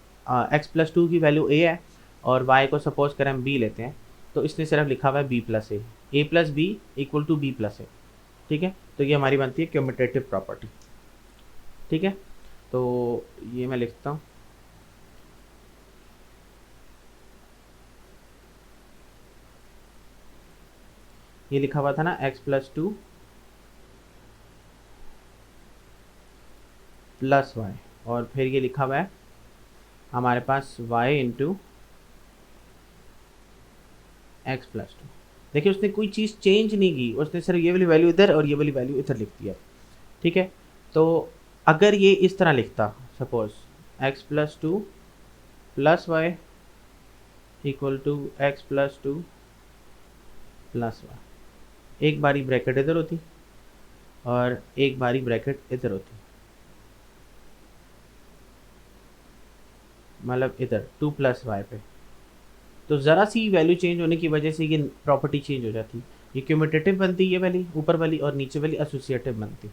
Speaker 1: x+2 की वैल्यू a है और y को सपोज करें हम b लेते हैं, तो इसने सिर्फ लिखा हुआ है b+a, a+b equal to b+a। ठीक है, तो ये हमारी बनती है क्यूमुटेटिव प्रॉपर्टी। ठीक है, तो ये मैं लिखता हूँ, ये लिखा हुआ था ना x+2 + y, और फिर ये लिखा हुआ है हमारे पास y इंटू x+2। देखिए, उसने कोई चीज़ चेंज नहीं की, उसने सिर्फ ये वाली वैल्यू इधर और ये वाली वैल्यू इधर लिख दिया। ठीक है, तो अगर ये इस तरह लिखता, suppose x+2 + y equal to x+2 + y, एक बारी ब्रैकेट इधर होती और एक बारी ब्रैकेट इधर होती, मतलब इधर 2 + y पे, तो ज़रा सी वैल्यू चेंज होने की वजह से ये प्रॉपर्टी चेंज हो जाती। ये क्यूमुटेटिव बनती, ये वाली ऊपर वाली, और नीचे वाली एसोसिएटिव बनती।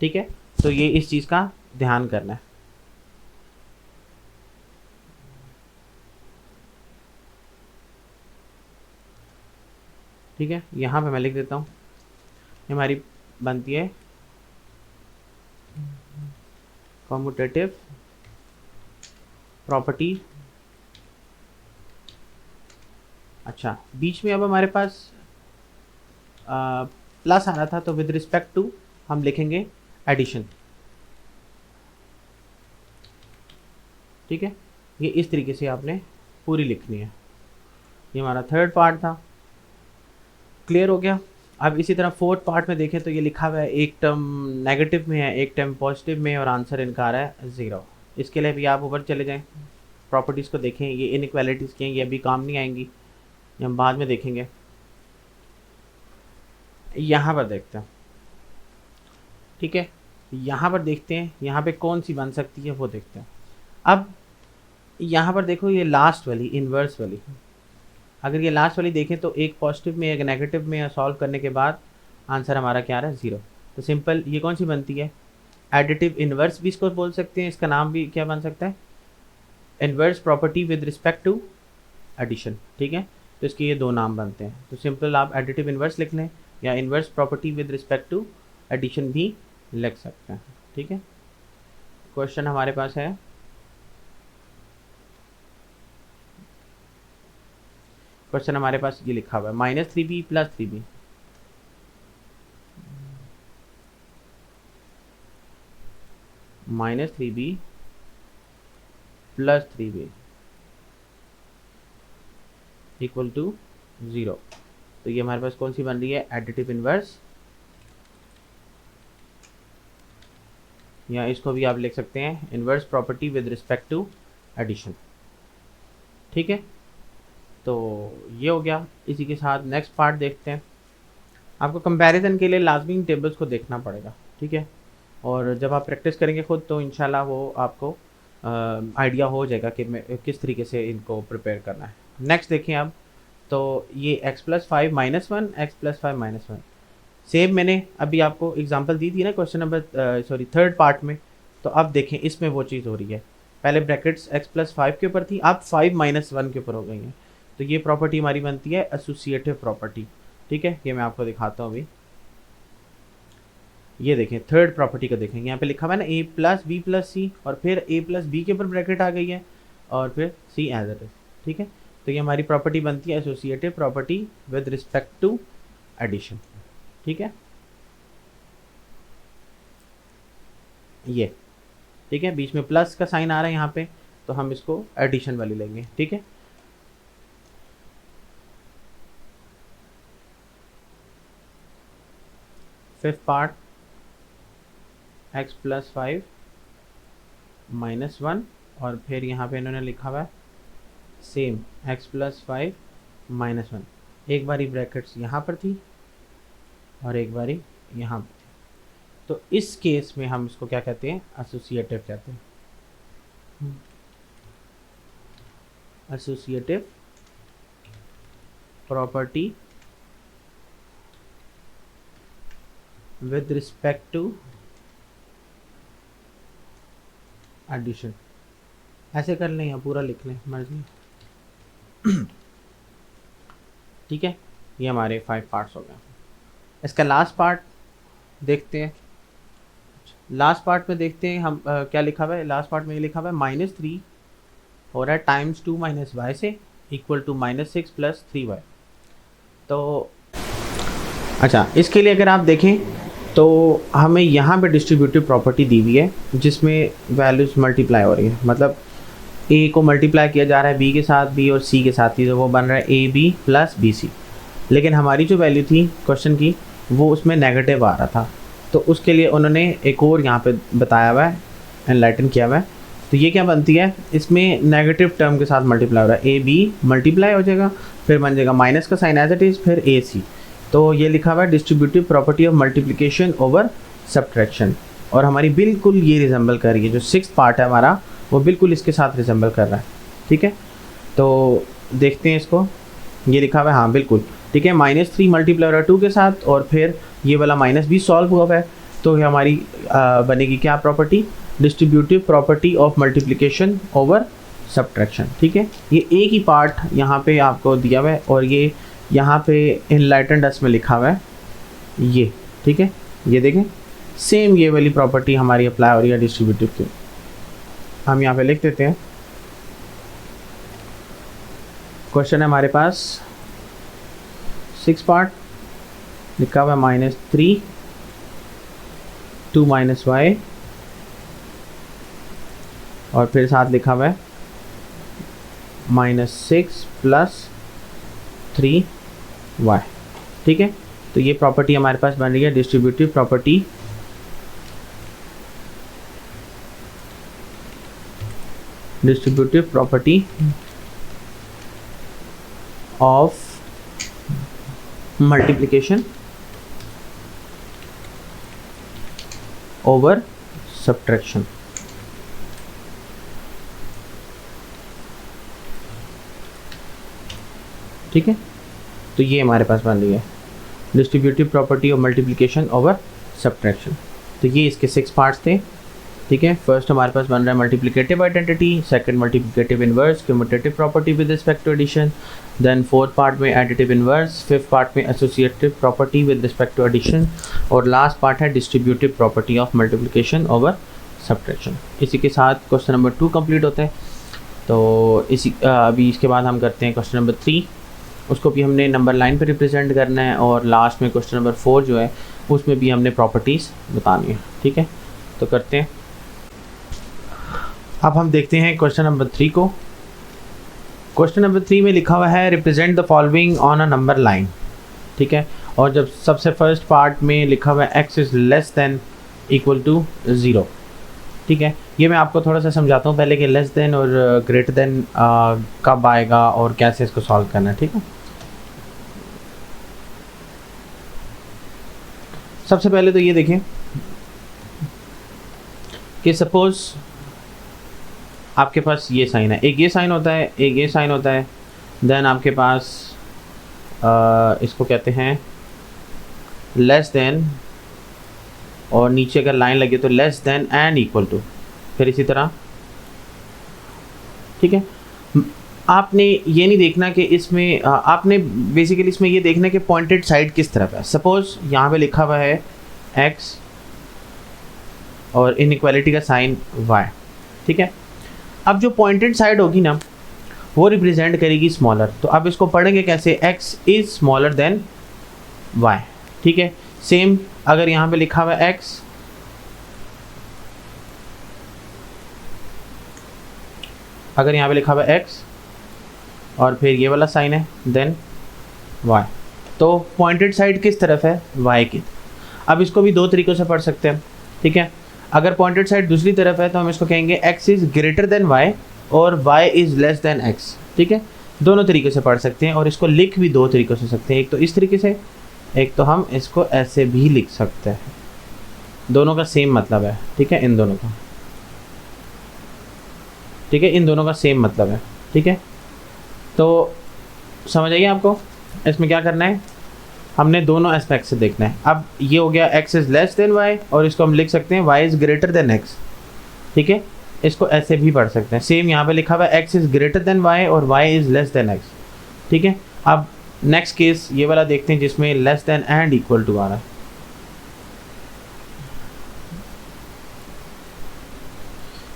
Speaker 1: ठीक है, तो ये इस चीज़ का ध्यान करना है। ठीक है, यहाँ पे मैं लिख देता हूँ, ये हमारी बनती है कॉम्यूटेटिव प्रॉपर्टी। अच्छा, बीच में अब हमारे पास प्लस आ रहा था, तो विद रिस्पेक्ट टू हम लिखेंगे एडिशन। ठीक है, ये इस तरीके से आपने पूरी लिखनी है। ये हमारा थर्ड पार्ट था, क्लियर हो गया। अब इसी तरह फोर्थ पार्ट में देखें तो ये लिखा हुआ है, एक टर्म नेगेटिव में है, एक टर्म पॉजिटिव में है, और आंसर इनका आ रहा है 0। इसके लिए भी आप ऊपर चले जाएं, प्रॉपर्टीज़ को देखें, ये इनइक्वालिटीज़ की हैं, ये अभी काम नहीं आएंगी, ये हम बाद में देखेंगे। यहाँ पर देखते हैं, ठीक है, यहाँ पर देखते हैं, यहाँ पे कौन सी बन सकती है वो देखते हैं। अब यहाँ पर देखो, ये लास्ट वाली इन्वर्स वाली, अगर ये लास्ट वाली देखें तो एक पॉजिटिव में एक नेगेटिव में सॉल्व करने के बाद आंसर हमारा क्या आ रहा है 0। तो सिंपल ये कौन सी बनती है, एडिटिव इन्वर्स भी इसको बोल सकते हैं, इसका नाम भी क्या बन सकता है, inverse property with respect to addition. ठीक है, तो इसके ये दो नाम बनते हैं। तो सिंपल आप एडिटिव इन्वर्स लिख लें या inverse property with respect to addition भी लिख सकते हैं। ठीक है, क्वेश्चन हमारे पास है, क्वेश्चन हमारे पास ये लिखा हुआ है -3b + 3b। -3b + 3b equal to 0। तो ये हमारे पास कौन सी बन रही है, एडिटिव इन्वर्स, या इसको भी आप लिख सकते हैं inverse property with respect to addition. ठीक है, तो ये हो गया। इसी के साथ नेक्स्ट पार्ट देखते हैं। आपको कंपैरिजन के लिए लाजमी टेबल्स को देखना पड़ेगा। ठीक है, और जब आप प्रैक्टिस करेंगे खुद तो इंशाल्लाह वो आपको आइडिया हो जाएगा कि मैं किस तरीके से इनको प्रिपेयर करना है। नेक्स्ट देखें अब, तो ये x + 5 - 1 x + 5 - 1 सेम मैंने अभी आपको एग्जांपल दी थी ना क्वेश्चन नंबर थर्ड पार्ट में। तो अब देखें इसमें वो चीज़ हो रही है, पहले ब्रैकेट्स x + 5 के ऊपर थी, अब 5 - 1 के ऊपर हो गई हैं। तो ये प्रॉपर्टी हमारी बनती है एसोसिएटिव प्रॉपर्टी। ठीक है, ये मैं आपको दिखाता हूँ अभी। ये देखें थर्ड प्रॉपर्टी को देखें, यहाँ पे लिखा हुआ है ना a + b + c, और फिर a + b के ऊपर ब्रैकेट आ गई है, और फिर c एज इट इज। ठीक है, तो ये हमारी प्रॉपर्टी बनती है associative property with respect to addition. ठीक है, ये ठीक है, बीच में प्लस का साइन आ रहा है यहाँ पे, तो हम इसको एडिशन वाली लेंगे। ठीक है, फिफ्थ पार्ट x + 5 - 1, और फिर यहाँ पे इन्होंने लिखा हुआ है सेम x + 5 - 1। एक बारी ब्रैकेट्स यहाँ पर थी और एक बारी यहाँ पर थी, तो इस केस में हम इसको क्या कहते हैं, एसोसिएटिव कहते हैं। Associative property with respect to addition, ऐसे कर लें या पूरा लिख लें, मर्जी। ठीक है, ये हमारे 5 पार्ट्स हो गए। इसका लास्ट पार्ट देखते हैं। लास्ट पार्ट में देखते हैं हम क्या लिखा हुआ है। लास्ट पार्ट में ये लिखा हुआ है -3 हो रहा है टाइम्स 2 - y से इक्वल टू -6 + 3y। तो अच्छा, इसके लिए अगर आप देखें तो हमें यहाँ पे डिस्ट्रीब्यूटिव प्रॉपर्टी दी हुई है जिसमें वैल्यूज़ मल्टीप्लाई हो रही है, मतलब a को मल्टीप्लाई किया जा रहा है b के साथ, b और c के साथ ही, तो वो बन रहा है ab + bc। लेकिन हमारी जो वैल्यू थी क्वेश्चन की वो उसमें नेगेटिव आ रहा था, तो उसके लिए उन्होंने एक और यहाँ पे बताया हुआ है, एनलाइटन किया हुआ है। तो ये क्या बनती है, इसमें नेगेटिव टर्म के साथ मल्टीप्लाई हो रहा है, ab मल्टीप्लाई हो जाएगा, फिर बन जाएगा माइनस का साइन एज इट इज़, फिर ac। तो ये लिखा हुआ है distributive property of multiplication over subtraction, और हमारी बिल्कुल ये रिजेंबल कर रही है, जो 6th पार्ट है हमारा वो बिल्कुल इसके साथ रिजेंबल कर रहा है। ठीक है, तो देखते हैं इसको। ये लिखा हुआ है, हाँ बिल्कुल ठीक है, -3 मल्टीप्लाई हो रहा है 2 के साथ, और फिर ये वाला माइनस भी सॉल्व हुआ है, तो ये हमारी बनेगी क्या property, distributive property of multiplication over subtraction. ठीक है, ये एक ही पार्ट यहाँ पे आपको दिया हुआ है और ये यहाँ पे इनलाइटेंड अस में लिखा हुआ है ये। ठीक है, ये देखें सेम ये वाली प्रॉपर्टी हमारी अप्लाई हो रही है डिस्ट्रीब्यूटिव की। हम यहाँ पे लिख देते हैं, क्वेश्चन है हमारे पास 6 पार्ट, लिखा हुआ है -3 2 - y और फिर साथ लिखा हुआ है -6 + 3y। ठीक है, तो ये प्रॉपर्टी हमारे पास बन रही है distributive property of multiplication over subtraction. ठीक है, तो ये हमारे पास बन रही है distributive property of multiplication over subtraction. तो ये इसके 6 पार्ट्स थे। ठीक है, फर्स्ट हमारे पास बन रहा है multiplicative identity, second multiplicative inverse, commutative property with respect to addition, then fourth part में एडिटिव इनवर्स, फिफ्थ पार्ट में associative property with respect to addition और लास्ट पार्ट है distributive property of multiplication over subtraction. इसी के साथ question number 2 complete होता है। तो इसी अभी इसके बाद हम करते हैं क्वेश्चन नंबर 3, उसको भी हमने नंबर लाइन पे रिप्रेजेंट करना है और लास्ट में क्वेश्चन नंबर 4 जो है उसमें भी हमने प्रॉपर्टीज़ बतानी है। ठीक है, तो करते हैं। अब हम देखते हैं क्वेश्चन नंबर 3 को। क्वेश्चन नंबर 3 में लिखा हुआ है represent the following on a number line. ठीक है, और जब सबसे फर्स्ट पार्ट में लिखा हुआ है x is less than equal to 0। ठीक है, ये मैं आपको थोड़ा सा समझाता हूँ पहले कि लेस देन और ग्रेटर देन कब आएगा और कैसे इसको सॉल्व करना है। ठीक है, सबसे पहले तो ये देखें कि सपोज आपके पास ये साइन है, एक ये साइन होता है, एक ये साइन होता है, देन आपके पास इसको कहते हैं लेस देन और नीचे अगर लाइन लगे तो less than and equal to, फिर इसी तरह। ठीक है, आपने ये नहीं देखना कि इसमें आपने बेसिकली इसमें ये देखना कि पॉइंटेड साइड किस तरफ है। सपोज यहाँ पे लिखा हुआ है x और इनइक्वालिटी का साइन y। ठीक है, अब जो पॉइंटेड साइड होगी ना वो रिप्रेजेंट करेगी स्मॉलर। तो अब इसको पढ़ेंगे कैसे, x is smaller than y। ठीक है, सेम अगर यहाँ पे लिखा हुआ है x, अगर यहाँ पे लिखा हुआ है x और फिर ये वाला साइन है देन y, तो पॉइंटेड साइड किस तरफ है, y की। अब इसको भी दो तरीक़ों से पढ़ सकते हैं। ठीक है, अगर पॉइंटेड साइड दूसरी तरफ है तो हम इसको कहेंगे x is greater than y और y is less than x। ठीक है, दोनों तरीके से पढ़ सकते हैं और इसको लिख भी दो तरीक़ों से सकते हैं, एक तो इस तरीके से, एक तो हम इसको ऐसे भी लिख सकते हैं। दोनों का सेम मतलब है। ठीक है, इन दोनों का, ठीक है, इन दोनों का सेम मतलब है। ठीक है, तो समझ आइए आपको इसमें क्या करना है, हमने दोनों एस्पेक्ट से देखना है। अब ये हो गया x is less than y और इसको हम लिख सकते हैं y is greater then x। ठीक है, इसको ऐसे भी पढ़ सकते हैं। सेम यहाँ पे लिखा हुआ है x is greater than y और y is less than x। ठीक है, अब नेक्स्ट केस ये वाला देखते हैं जिसमें less than and equal to आ रहा है।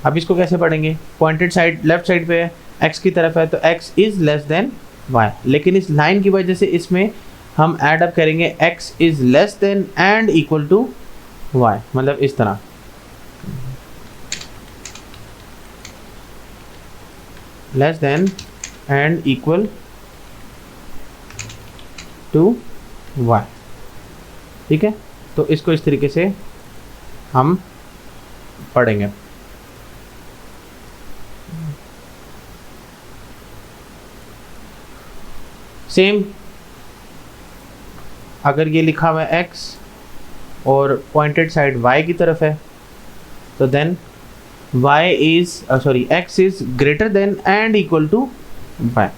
Speaker 1: अब इसको कैसे पढ़ेंगे, पॉइंटेड साइड लेफ्ट साइड पे है, x की तरफ है, तो x is less than y, लेकिन इस लाइन की वजह से इसमें हम ऐड अप करेंगे x is less than and equal to y, मतलब इस तरह। Less than and equal to y। ठीक है, तो इसको इस तरीके से हम पढ़ेंगे। सेम अगर ये लिखा हुआ है x और पॉइंटेड साइड y की तरफ है तो then x is greater than and equal to y।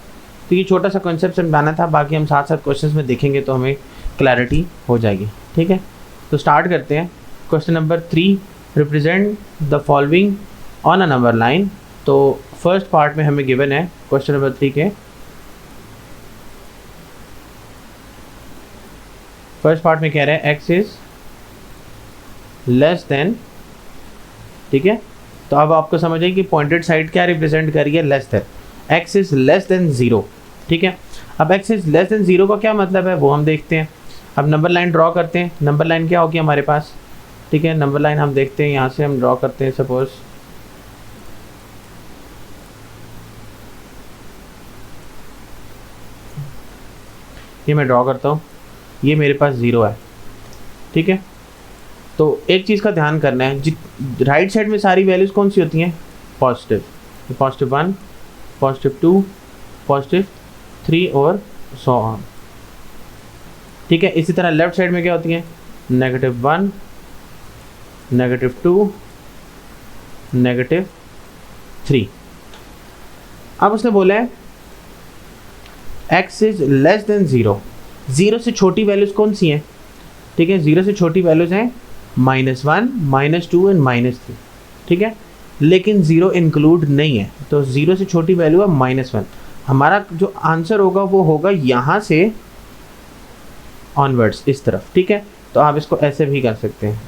Speaker 1: तो ये छोटा सा कॉन्सेप्ट समझाना था, बाकी हम साथ साथ क्वेश्चंस में देखेंगे तो हमें क्लैरिटी हो जाएगी। ठीक है, तो स्टार्ट करते हैं। Question number 3, represent the following on a number line. तो फर्स्ट पार्ट में हमें गिवन है क्वेश्चन नंबर 3 के फर्स्ट पार्ट में कह रहे हैं x इज लेस देन, ठीक है। तो अब आपको समझ आएगी कि पॉइंटेड साइड क्या रिप्रेजेंट कर रही है, less than, x is less then 0, ठीक है। अब x इज लेस देन 0 का क्या मतलब है वो हम देखते हैं। अब नंबर लाइन ड्रॉ करते हैं। नंबर लाइन क्या होगी हमारे पास, ठीक है। नंबर लाइन हम देखते हैं, यहाँ से हम ड्रॉ करते हैं। सपोज ये मैं ड्रॉ करता हूँ, ये मेरे पास 0 है, ठीक है। तो एक चीज़ का ध्यान करना है, राइट साइड में सारी वैल्यूज़ कौन सी होती हैं, पॉजिटिव, +1, +2, +3 और सो ऑन, ठीक है। इसी तरह लेफ्ट साइड में क्या होती हैं, -1, -2, -3। अब उसने बोला है x इज लेस देन 0, 0 से छोटी वैल्यूज़ कौन सी हैं, ठीक है। 0 से छोटी वैल्यूज़ हैं -1, -2 एंड -3, ठीक है। लेकिन 0 इंक्लूड नहीं है, तो 0 से छोटी वैल्यू है -1। हमारा जो आंसर होगा वो होगा यहाँ से ऑनवर्ड्स इस तरफ, ठीक है। तो आप इसको ऐसे भी कर सकते हैं,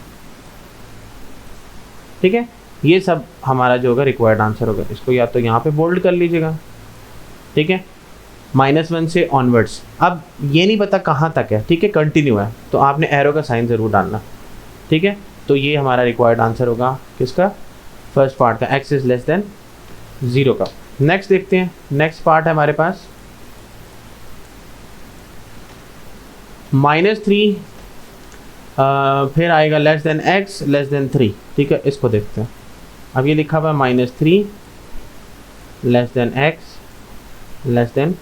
Speaker 1: ठीक है। ये सब हमारा जो होगा रिक्वायर्ड आंसर होगा। इसको या तो यहाँ पे बोल्ड कर लीजिएगा, ठीक है, -1 से ऑनवर्ड्स। अब ये नहीं पता कहाँ तक है, ठीक है, कंटिन्यू है, तो आपने एरो का साइन ज़रूर डालना, ठीक है। तो ये हमारा रिक्वायर्ड आंसर होगा किसका, फर्स्ट पार्ट का, x इज लेस देन 0 का। नेक्स्ट देखते हैं, नेक्स्ट पार्ट है हमारे पास -3, फिर आएगा less than x less then 3, ठीक है। इसको देखते हैं। अब ये लिखा हुआ है -3 less than x less then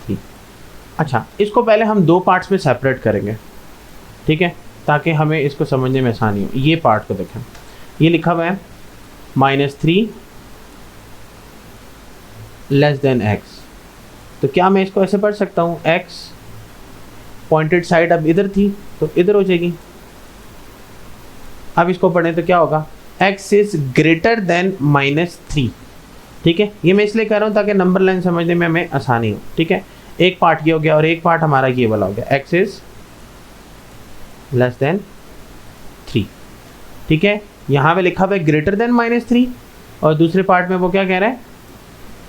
Speaker 1: 3। अच्छा, इसको पहले हम दो पार्ट्स में सेपरेट करेंगे, ठीक है, ताकि हमें इसको समझने में आसानी हो। ये पार्ट को देखें, ये लिखा हुआ है -3 लेस देन x। तो क्या मैं इसको ऐसे पढ़ सकता हूँ, x पॉइंटेड साइड अब इधर थी तो इधर हो जाएगी। अब इसको पढ़ें तो क्या होगा, x इज ग्रेटर देन -3, ठीक है। ये मैं इसलिए कर रहा हूँ ताकि नंबर लाइन समझने में हमें आसानी हो, ठीक है। एक पार्ट ये हो गया और एक पार्ट हमारा ये वाला हो गया, x इज लेस देन 3, ठीक है। यहाँ पे लिखा हुआ है ग्रेटर देन -3 और दूसरे पार्ट में वो क्या कह रहा है,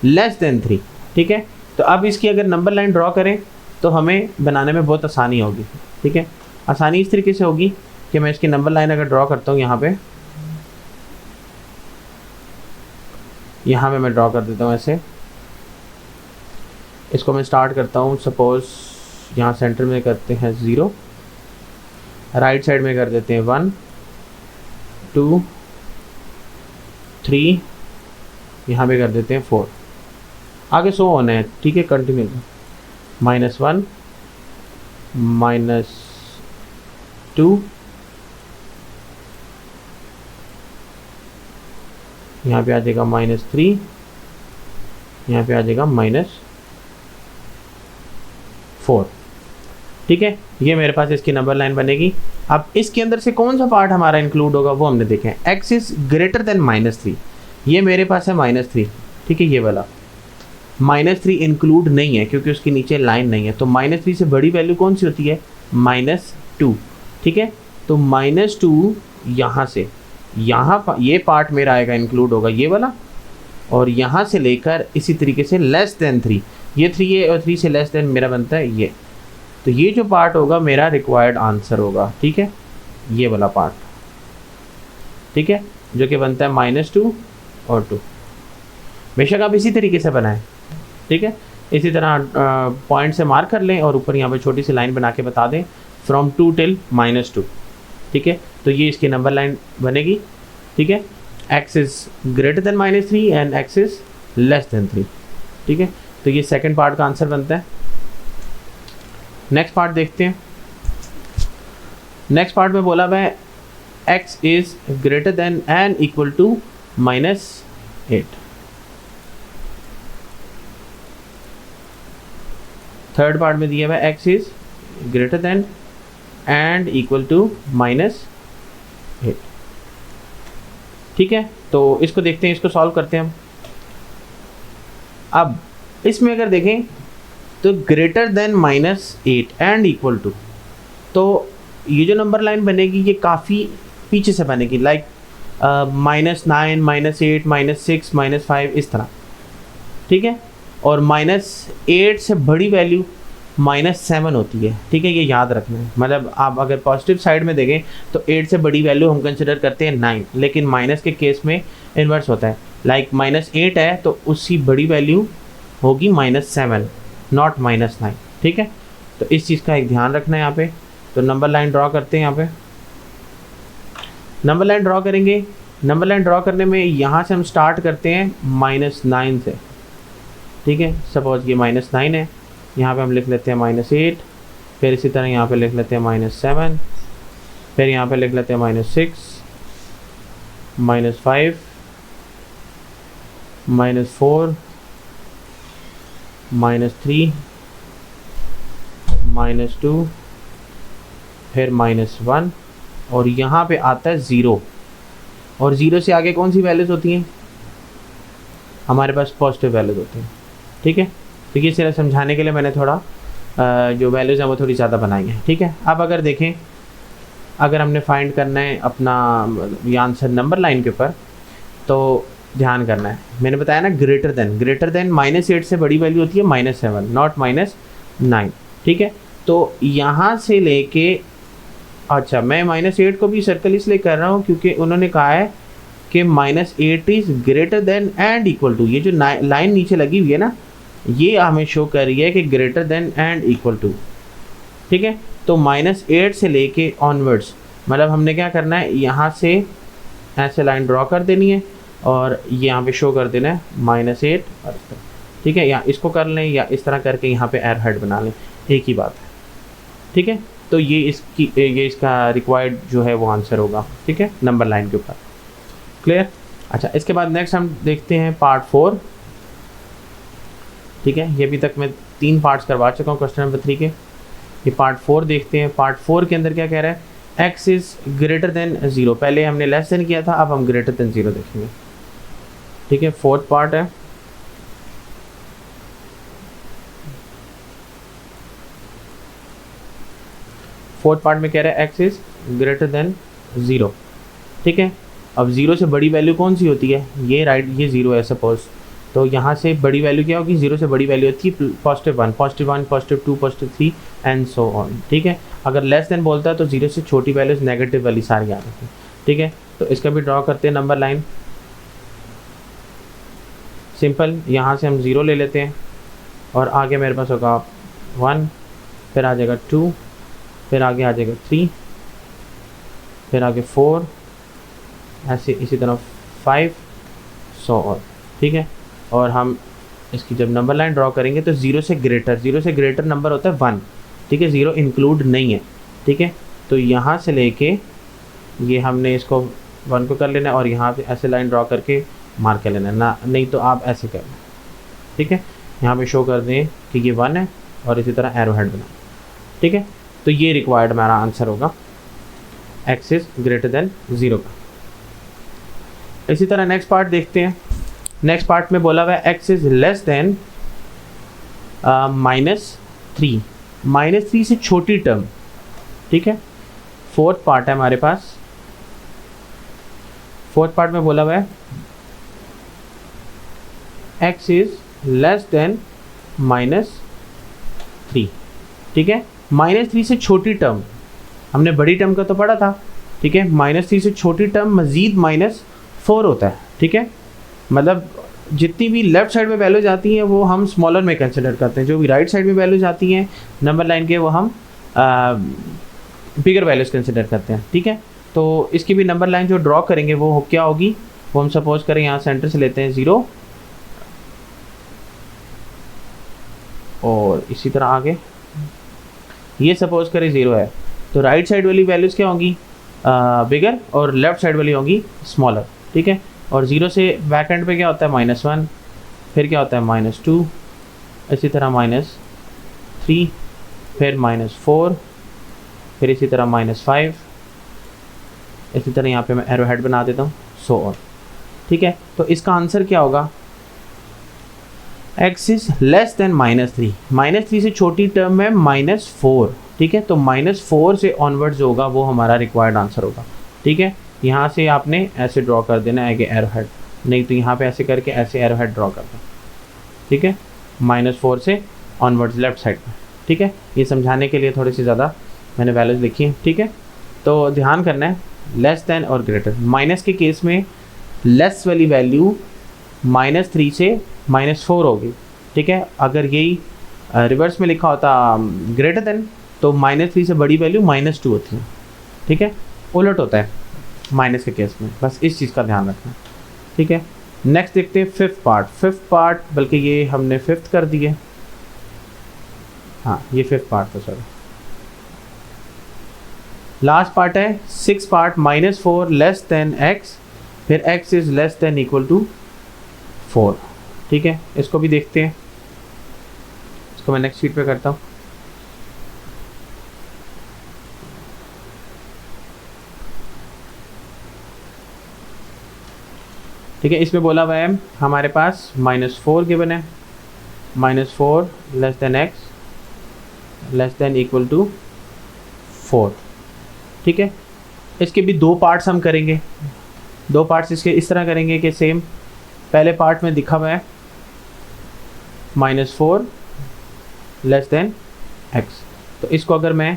Speaker 1: लेस देन 3, ठीक है। तो अब इसकी अगर नंबर लाइन ड्रॉ करें तो हमें बनाने में बहुत आसानी होगी, ठीक है। आसानी इस तरीके से होगी कि मैं इसकी नंबर लाइन अगर ड्रॉ करता हूँ, यहाँ पे मैं ड्रॉ कर देता हूँ ऐसे। इसको मैं स्टार्ट करता हूँ, सपोज़ यहाँ सेंटर में करते हैं 0, राइट साइड में कर देते हैं 1, 2, 3, यहाँ पे कर देते हैं 4, आगे सो होना है, ठीक है, कंटिन्यू। -1, -2, यहाँ पे आ जाएगा -3, यहाँ पे आ जाएगा -4, ठीक है। ये मेरे पास इसकी नंबर लाइन बनेगी। अब इसके अंदर से कौन सा पार्ट हमारा इंक्लूड होगा वो हमने देखे हैं। x इज ग्रेटर देन -3, ये मेरे पास है -3, ठीक है। ये वाला -3 इंक्लूड नहीं है क्योंकि उसके नीचे लाइन नहीं है। तो -3 से बड़ी वैल्यू कौन सी होती है, -2, ठीक है। तो -2 यहाँ से यहाँ ये पार्ट मेरा आएगा, इंक्लूड होगा ये वाला, और यहाँ से लेकर इसी तरीके से लेस देन 3, ये 3 है और 3 से लेस देन मेरा बनता है ये। तो ये जो पार्ट होगा मेरा रिक्वायर्ड आंसर होगा, ठीक है, ये वाला पार्ट, ठीक है, जो कि बनता है -2 और 2। बेशक आप इसी तरीके से बनाएं, ठीक है। इसी तरह पॉइंट से मार्क कर लें और ऊपर यहाँ पे छोटी सी लाइन बना के बता दें फ्रॉम 2 till -2, ठीक है। तो ये इसकी नंबर लाइन बनेगी, ठीक है। x is greater then -3 and x is less then 3, ठीक है। तो ये सेकंड पार्ट का आंसर बनता है। नेक्स्ट पार्ट देखते हैं। नेक्स्ट पार्ट में बोला हुआ है x is greater than and equal to -8। Third part में दिया हुआ है x is greater than and equal to 8। ठीक है, तो इसको देखते हैं, इसको सॉल्व करते हैं हम। अब इसमें अगर देखें तो greater than -8 and equal to, तो ये जो नंबर लाइन बनेगी ये काफ़ी पीछे से बनेगी, लाइक -9, -8, -6, -5 इस तरह। ठीक है, और -8 से बड़ी वैल्यू -7 होती है। ठीक है, ये याद रखना है। मतलब आप अगर पॉजिटिव साइड में देखें तो 8 से बड़ी वैल्यू हम कंसिडर करते हैं 9, लेकिन माइनस के केस में इन्वर्स होता है। लाइक -8 है तो उसकी बड़ी वैल्यू होगी -7, नॉट -9। ठीक है, तो इस चीज़ का एक ध्यान रखना है यहाँ पे। तो नंबर लाइन ड्रॉ करते हैं। यहाँ पे नंबर लाइन ड्रॉ करेंगे। नंबर लाइन ड्रॉ करने में यहाँ से हम स्टार्ट करते हैं -9 से। ठीक है, सपोज ये -9 है, यहाँ पे हम लिख लेते हैं -8, फिर इसी तरह यहाँ पे लिख लेते हैं -7, फिर यहाँ पे लिख लेते हैं -6, -5, -4, -3, -2, फिर -1, और यहाँ पे आता है 0। और 0 से आगे कौन सी वैल्यूज़ होती हैं? हमारे पास पॉजिटिव वैल्यूज़ होती हैं। ठीक है, तो ये सिर्फ समझाने के लिए मैंने थोड़ा जो वैल्यूज़ हैं वो थोड़ी ज़्यादा बनाई हैं। ठीक है, अब अगर देखें, अगर हमने फाइंड करना है अपना ये आंसर नंबर लाइन के ऊपर, तो ध्यान करना है, मैंने बताया ना ग्रेटर देन -8 से बड़ी वैल्यू होती है -7, नॉट -9। ठीक है, तो यहाँ से लेके, अच्छा मैं -8 को भी सर्कल इसलिए कर रहा हूँ क्योंकि उन्होंने कहा है कि -8 is greater than and equal to. ये जो लाइन नीचे लगी हुई है ना, ये हमें शो कर रही है कि greater than and equal to. ठीक है, तो -8 से लेके ऑनवर्ड्स, मतलब हमने क्या करना है, यहाँ से ऐसे लाइन ड्रॉ कर देनी है और ये यहाँ पे शो कर देना है -8 और इस तरह। ठीक है, या इसको कर लें या इस तरह करके यहाँ पे एरो हेड बना लें, एक ही बात है। ठीक है, तो ये इसका रिक्वायर्ड जो है वो आंसर होगा। ठीक है, नंबर लाइन के ऊपर। क्लियर? अच्छा, इसके बाद नेक्स्ट हम देखते हैं पार्ट 4। ठीक है, ये अभी तक मैं 3 पार्ट्स करवा चुका हूँ क्वेश्चन नंबर 3 के। ये पार्ट 4 देखते हैं। पार्ट 4 के अंदर क्या कह रहा है, x इज़ ग्रेटर देन 0। पहले हमने लेस देन किया था, अब हम ग्रेटर देन 0 देखेंगे। ठीक है, 4th पार्ट है। फोर्थ पार्ट में कह रहा है x इज़ ग्रेटर देन 0। ठीक है, अब 0 से बड़ी वैल्यू कौन सी होती है? ये राइट, ये 0 है सपोज, तो यहाँ से बड़ी वैल्यू क्या होगी? 0 से बड़ी वैल्यू होती है +1, +1, +2, +3 एंड सो ऑन। ठीक है, अगर लेस देन बोलता है तो 0 से छोटी वैल्यूज नेगेटिव वाली सारी आ जाती है। ठीक है, तो इसका भी ड्रॉ करते हैं नंबर लाइन। सिंपल, यहाँ से हम 0 ले लेते हैं और आगे मेरे पास होगा 1, फिर आ जाएगा 2, फिर आगे आ जाएगा 3, फिर आगे 4, ऐसे इसी तरह 5, सो ऑन। ठीक है, और हम इसकी जब नंबर लाइन ड्रॉ करेंगे तो 0 से ग्रेटर नंबर होता है 1। ठीक है, 0 इंक्लूड नहीं है। ठीक है, तो यहाँ से लेके ये हमने इसको 1 को कर लेना है और यहाँ पे ऐसे लाइन ड्रॉ करके मार कर लेना ना, नहीं तो आप ऐसे कर लें। ठीक है, यहाँ पे शो कर दें कि ये 1 है और इसी तरह एरो हेड बनाएं। ठीक है, तो ये रिक्वायर्ड हमारा आंसर होगा x इज़ ग्रेटर देन 0 का। इसी तरह नेक्स्ट पार्ट देखते हैं। नेक्स्ट पार्ट में बोला हुआ है x इज़ लेस देन -3, -3 से छोटी टर्म। ठीक है, 4th पार्ट है हमारे पास। 4th पार्ट में बोला हुआ है x इज़ लेस देन -3। ठीक है, -3 से छोटी टर्म, हमने बड़ी टर्म का तो पढ़ा था। ठीक है, -3 से छोटी टर्म मज़ीद -4 होता है। ठीक है, मतलब जितनी भी लेफ्ट साइड में वैल्यूज आती हैं वो हम स्मॉलर में कंसिडर करते हैं, जो भी राइट साइड में वैल्यूज आती हैं नंबर लाइन के वो हम बिगर वैल्यूज कंसिडर करते हैं। ठीक है, तो इसकी भी नंबर लाइन जो ड्रॉ करेंगे वो क्या होगी, वो हम सपोज करें यहाँ सेंटर से लेते हैं 0 और इसी तरह आगे ये सपोज करें 0 है, तो राइट साइड वाली वैल्यूज़ क्या होंगी? बिगर, और लेफ्ट साइड वाली होंगी स्मॉलर। ठीक है, और 0 से बैक एंड पे क्या होता है? -1, फिर क्या होता है? -2, इसी तरह -3, फिर -4, फिर इसी तरह -5, इसी तरह यहाँ पे मैं एरो हेड बना देता हूँ, सो ऑन। ठीक है, तो इसका आंसर क्या होगा, x इज लेस देन -3, -3 से छोटी टर्म है -4। ठीक है, तो -4 से ऑनवर्ड्स होगा वो हमारा रिक्वायर्ड आंसर होगा। ठीक है, यहाँ से आपने ऐसे ड्रॉ कर देना है कि एरो हेड, नहीं तो यहाँ पे ऐसे करके ऐसे एरो हेड ड्रॉ कर दो। ठीक है, -4 से ऑनवर्ड्स लेफ्ट साइड में। ठीक है, ये समझाने के लिए थोड़ी सी ज़्यादा मैंने वैल्यूज लिखी है। ठीक है, तो ध्यान करना है लेस देन और ग्रेटर। माइनस के केस में लेस वाली वैल्यू -3 से -4 होगी। ठीक है, अगर यही रिवर्स में लिखा होता ग्रेटर देन, तो -3 से बड़ी वैल्यू -2 होती है। ठीक है, उलट होता है माइनस के केस में, बस इस चीज़ का ध्यान रखना। ठीक है, नेक्स्ट देखते हैं फिफ्थ पार्ट, बल्कि ये हमने फिफ्थ कर दिए, हाँ ये फिफ्थ पार्ट था सर। लास्ट पार्ट है six part, -4 less than x, फिर x is less than equal to 4। ठीक है, इसको भी देखते हैं, इसको मैं नेक्स्ट शीट पे करता हूँ। ठीक है, इसमें बोला हुआ है हमारे पास -4 गिवन है, -4 less than x less than equal to 4। ठीक है, इसके भी दो पार्ट्स हम करेंगे, दो पार्ट्स इसके इस तरह करेंगे कि सेम पहले पार्ट में दिखा हुआ है -4 लेस देन x, तो इसको अगर मैं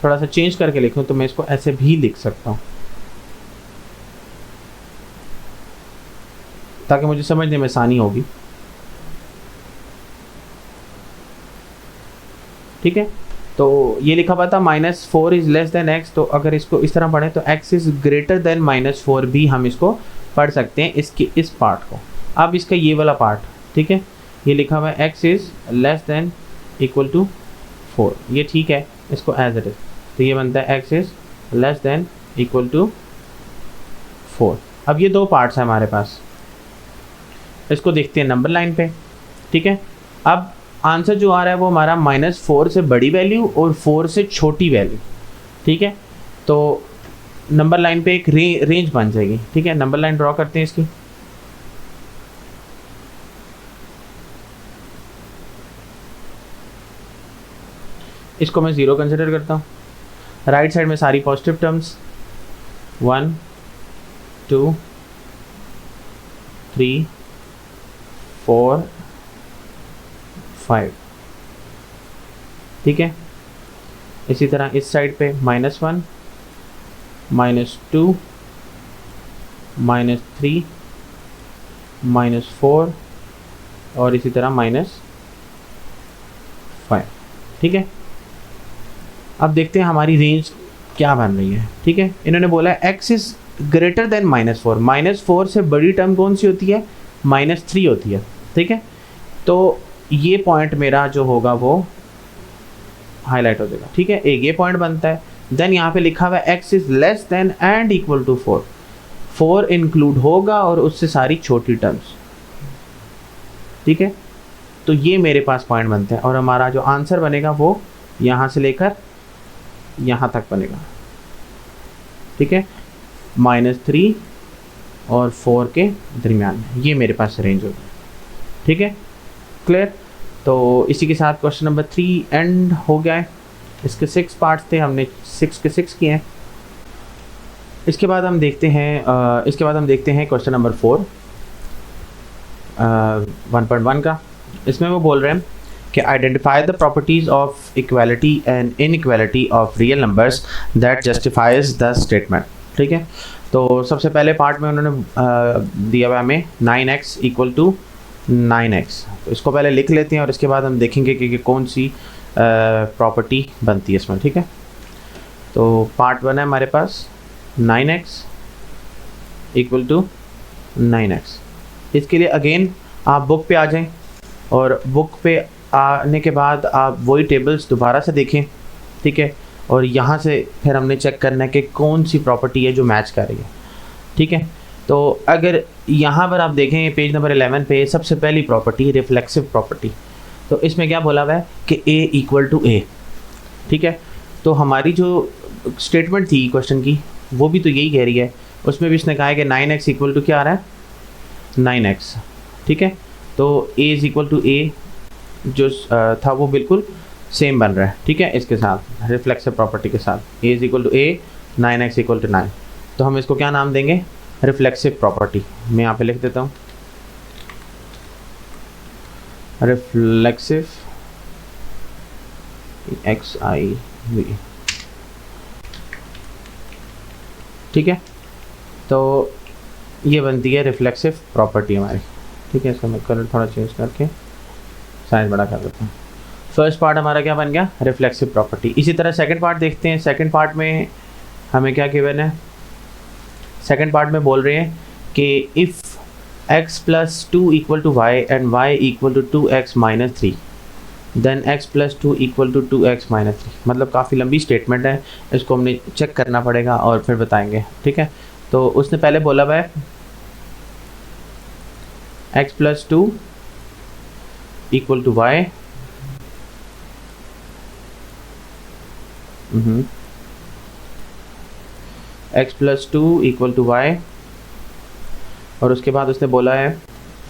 Speaker 1: थोड़ा सा चेंज करके लिखूं तो मैं इसको ऐसे भी लिख सकता हूं ताकि मुझे समझने में आसानी होगी। ठीक है, तो ये लिखा हुआ था -4 इज लेस देन x, तो अगर इसको इस तरह पढ़ें तो x इज ग्रेटर देन -4 भी हम इसको पढ़ सकते हैं, इसके इस पार्ट को। अब इसका ये वाला पार्ट, ठीक है, ये लिखा हुआ है x is less than equal to 4, ये ठीक है, इसको एज इट इज, तो ये बनता है x is less than equal to 4। अब ये दो पार्ट्स हैं हमारे पास, इसको देखते हैं नंबर लाइन पे। ठीक है, अब आंसर जो आ रहा है वो हमारा -4 से बड़ी वैल्यू और 4 से छोटी वैल्यू। ठीक है, तो नंबर लाइन पे एक रेंज बन जाएगी। ठीक है, नंबर लाइन ड्रॉ करते हैं इसकी। इसको मैं 0 कंसिडर करता हूँ। राइट साइड में सारी पॉजिटिव टर्म्स, 1 2 3 4 5। ठीक है, इसी तरह इस साइड पे -1 -2 -3 -4 और इसी तरह -5। ठीक है, अब देखते हैं हमारी रेंज क्या बन रही है। ठीक है, इन्होंने बोला है x इज ग्रेटर देन -4, -4 से बड़ी टर्म कौन सी होती है, -3 होती है। ठीक है, तो ये पॉइंट मेरा जो होगा वो हाईलाइट हो जाएगा। ठीक है, एक ये पॉइंट बनता है। देन यहाँ पे लिखा हुआ है x is less than and equal to 4, 4 include होगा और उससे सारी छोटी टर्म्स। ठीक है, तो ये मेरे पास पॉइंट बनते हैं और हमारा जो आंसर बनेगा वो यहाँ से लेकर यहाँ तक बनेगा। ठीक है, -3 और 4 के दरमियान में ये मेरे पास रेंज होगी। ठीक है, क्लियर। तो इसी के साथ क्वेश्चन नंबर 3 एंड हो गया है। इसके 6 पार्ट्स थे, हमने 6 के 6 किए हैं। इसके बाद हम देखते हैं क्वेश्चन नंबर 4 1.1 का। इसमें वो बोल रहे हैं कि identify the properties of equality and inequality of real numbers that justifies the statement. ठीक है, तो सबसे पहले पार्ट में उन्होंने दिया हुआ हमें 9x इक्वल टू 9x, तो इसको पहले लिख लेते हैं और इसके बाद हम देखेंगे कि कौन सी प्रॉपर्टी बनती है इसमें। ठीक है, तो पार्ट 1 है हमारे पास 9x इक्वल टू 9x। इसके लिए अगेन आप बुक पे आ जाएं और बुक पे आने के बाद आप वही टेबल्स दोबारा से देखें। ठीक है, और यहाँ से फिर हमने चेक करना है कि कौन सी प्रॉपर्टी है जो मैच कर रही है। ठीक है, तो अगर यहाँ पर आप देखें पेज नंबर 11 पे सबसे पहली प्रॉपर्टी रिफ्लेक्सिव प्रॉपर्टी, तो इसमें क्या बोला हुआ है कि a इक्वल टू a। ठीक है, तो हमारी जो स्टेटमेंट थी क्वेश्चन की वो भी तो यही कह रही है, उसमें भी इसने कहा है कि 9x इक्वल टू क्या आ रहा है 9x, ठीक है। तो a इज़ इक्वल टू ए जो था वो बिल्कुल सेम बन रहा है, ठीक है, इसके साथ रिफ्लेक्सिव प्रॉपर्टी के साथ, a is equal to A 9x equal to 9। तो हम इसको क्या नाम देंगे, रिफ्लेक्सिव प्रॉपर्टी। मैं यहाँ पे लिख देता हूँ रिफ्लेक्सिव XIV, ठीक है। तो ये बनती है रिफ्लेक्सिव प्रॉपर्टी हमारी, ठीक है। इसका मैं कलर थोड़ा चेंज करके साइज बड़ा कर देता हूँ। फर्स्ट पार्ट हमारा क्या बन गया, रिफ्लेक्सिव प्रॉपर्टी। इसी तरह सेकंड पार्ट देखते हैं। सेकंड पार्ट में हमें क्या गिवन है, सेकंड पार्ट में बोल रहे हैं कि if x plus 2 equal to Y and y equal to 2x minus 3 then x plus 2 equal to 2x minus 3। मतलब काफ़ी लंबी स्टेटमेंट है, इसको हमने चेक करना पड़ेगा और फिर बताएंगे, ठीक है। तो उसने पहले बोला हुआ है x plus 2 equal to Y x plus 2 equal to Y, और उसके बाद उसने बोला है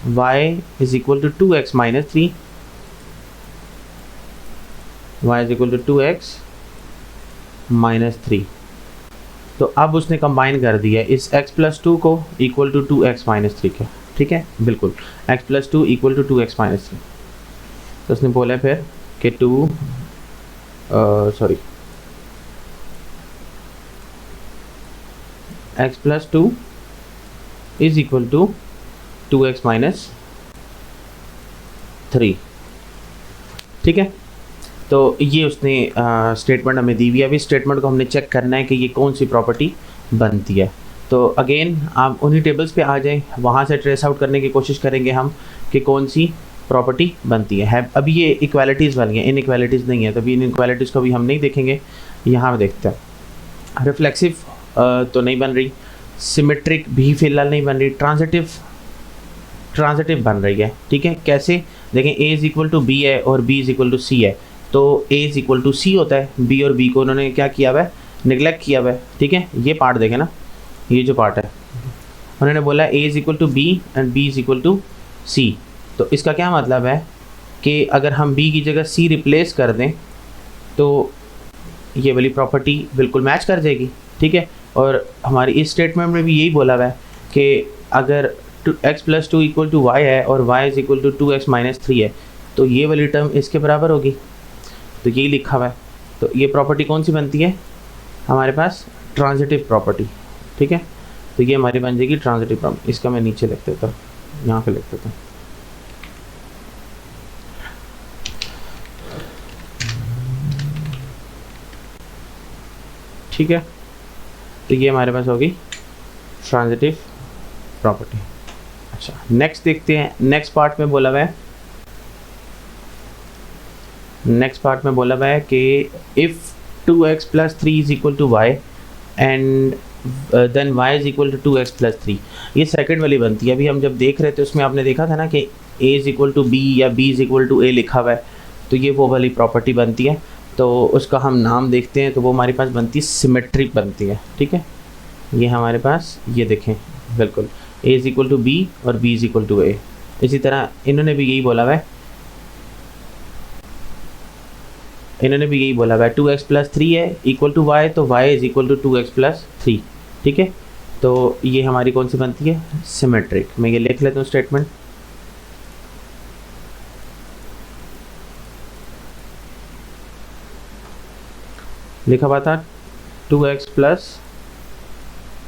Speaker 1: y is equal to 2x minus 3, y is equal to 2x minus 3। तो अब उसने कंबाइन कर दिया इस x प्लस 2 को इक्वल टू 2x माइनस 3 के, ठीक है, बिल्कुल x plus 2 equal to 2x minus 3। तो उसने बोला है फिर कि x plus 2 is equal to 2x minus 3, ठीक है। तो ये उसने स्टेटमेंट हमें दी हुई है। अभी स्टेटमेंट को हमने चेक करना है कि ये कौन सी प्रॉपर्टी बनती है। तो अगेन आप उन्हीं टेबल्स पे आ जाएं, वहाँ से ट्रेस आउट करने की कोशिश करेंगे हम कि कौन सी प्रॉपर्टी बनती है। अभी ये इक्वालिटीज़ बन गई, इनइक्वालिटीज़ नहीं है, तो अभी इन इक्वालिटीज़ को भी हम नहीं देखेंगे। यहाँ पे देखते हैं रिफ्लेक्सिव तो नहीं बन रही, सिमेट्रिक भी फिलहाल नहीं बन रही, ट्रांजिटिव बन रही है, ठीक है। कैसे देखें, a is equal to B है और b is equal to C है, तो a is equal to C होता है। b और b को उन्होंने क्या किया हुआ है, निगलेक्ट किया हुआ है, ठीक है। ये पार्ट देखें ना, ये जो पार्ट है उन्होंने बोला a is equal to b and b is equal to c। तो इसका क्या मतलब है कि अगर हम b की जगह c रिप्लेस कर दें तो ये वाली प्रॉपर्टी बिल्कुल मैच कर जाएगी, ठीक है। और हमारी इस स्टेटमेंट में भी यही बोला हुआ है कि अगर x plus 2 equal to Y है और y is equal to 2x minus 3 है, तो ये वाली टर्म इसके बराबर होगी। तो यही लिखा हुआ है। तो ये प्रॉपर्टी कौन सी बनती है हमारे पास, ट्रांजिटिव प्रॉपर्टी, ठीक है। तो ये हमारी बन जाएगी ट्रांजिटिव प्रॉपर्टी। इसका मैं नीचे लिख देता हूँ, यहाँ पे लिख देता हूँ, ठीक है। तो ये हमारे पास होगी ट्रांजिटिव प्रॉपर्टी। अच्छा, नेक्स्ट देखते हैं। नेक्स्ट पार्ट में बोला हुआ है, कि if 2x plus 3 is equal to Y and then y is equal to 2x plus 3। ये सेकंड वाली बनती है। अभी हम जब देख रहे थे उसमें आपने देखा था ना कि a is equal to b या b is equal to a लिखा हुआ है, तो ये वो वाली प्रॉपर्टी बनती है। तो उसका हम नाम देखते हैं, तो वो हमारे पास बनती है सिमेट्रिक बनती है, ठीक है। ये हमारे पास ये देखें बिल्कुल a is equal to b और b is equal to a। इसी तरह इन्होंने भी यही बोला हुआ है, 2x प्लस 3 है इक्वल टू y, तो y is equal to 2x plus 3, ठीक है। तो ये हमारी कौन सी बनती है, सिमेट्रिक। मैं ये लिख लेता हूँ स्टेटमेंट, लिखा हुआ था 2x plus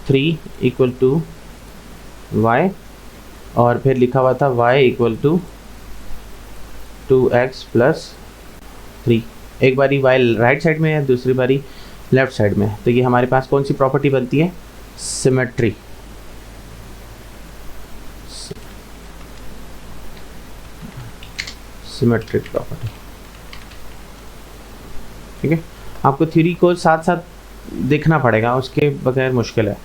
Speaker 1: 3 equal to y, और फिर लिखा हुआ था y equal to 2x plus 3। एक बारी y राइट साइड में है, दूसरी बारी लेफ्ट साइड में है। तो ये हमारे पास कौन सी प्रॉपर्टी बनती है, सिमेट्री। सिमेट्रिक प्रॉपर्टी, ठीक है। आपको थ्योरी को साथ साथ देखना पड़ेगा, उसके बगैर मुश्किल है,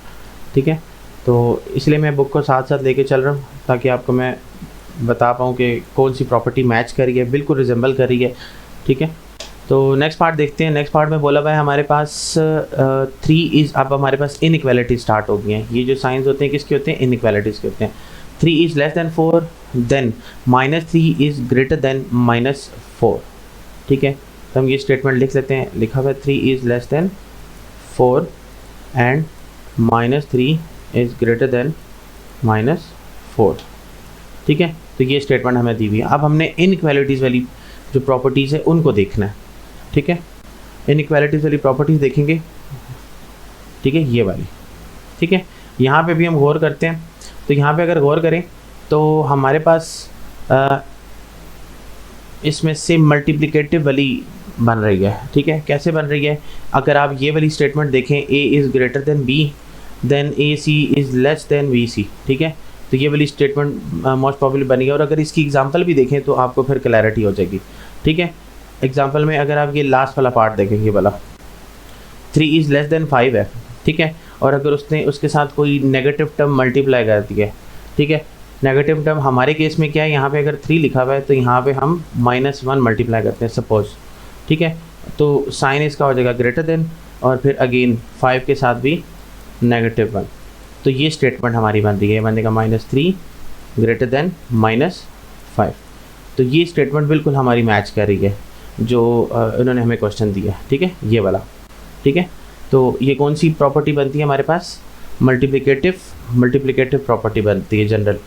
Speaker 1: ठीक है। तो इसलिए मैं बुक को साथ साथ लेके चल रहा हूँ ताकि आपको मैं बता पाऊँ कि कौन सी प्रॉपर्टी मैच कर रही है, बिल्कुल रिजेंबल कर रही है, ठीक है। तो नेक्स्ट पार्ट देखते हैं। नेक्स्ट पार्ट में बोला हुआ है हमारे पास 3 इज़, अब हमारे पास इनइक्वालिटी स्टार्ट हो गई हैं। ये जो साइंस होते हैं किसके होते हैं, इनइक्वालिटीज़ के होते हैं। 3 is less than 4, then -3 is greater than -4। ठीक है, तो हम ये स्टेटमेंट लिख लेते हैं। लिखा हुआ है 3 is less than 4 and -3 is greater than -4। ठीक है, तो ये स्टेटमेंट हमें दी हुई है। अब हमने इनइक्वालिटीज़ वाली जो प्रॉपर्टीज़ है उनको देखना है। ठीक है, इनइक्वालिटीज़ वाली प्रॉपर्टीज़ देखेंगे। ठीक है, ये वाली। ठीक है, यहाँ पे भी हम गौर करते हैं। तो यहाँ पे अगर गौर करें तो हमारे पास इसमें से मल्टीप्लिकेटिव वाली बन रही है। ठीक है, कैसे बन रही है, अगर आप ये वाली स्टेटमेंट देखें, A is greater than B then A C is less than B C. ठीक है, तो ये वाली स्टेटमेंट मोस्ट प्रॉब्ली बनी है। और अगर इसकी एग्जांपल भी देखें तो आपको फिर क्लैरिटी हो जाएगी। ठीक है, एग्जांपल में अगर आप ये लास्ट वाला पार्ट देखेंगे वाला 3 इज़ लेस देन 5 है। ठीक है, और अगर उसके साथ कोई नेगेटिव टर्म मल्टीप्लाई कर दी है। ठीक है, नेगेटिव टर्म हमारे केस में क्या है, यहाँ पे अगर 3 लिखा हुआ है तो यहाँ पे हम -1 मल्टीप्लाई करते हैं सपोज। ठीक है, तो साइन इसका हो जाएगा ग्रेटर देन, और फिर अगेन 5 के साथ भी -1। तो ये स्टेटमेंट हमारी बन रही है, बनेगा -3 ग्रेटर देन -5। तो ये स्टेटमेंट बिल्कुल हमारी मैच कर रही है जो उन्होंने हमें क्वेश्चन दिया है। ठीक है, ये वाला। ठीक है, तो ये कौन सी प्रॉपर्टी बनती है हमारे पास, मल्टीप्लिकेटिव प्रॉपर्टी बनती है जनरल।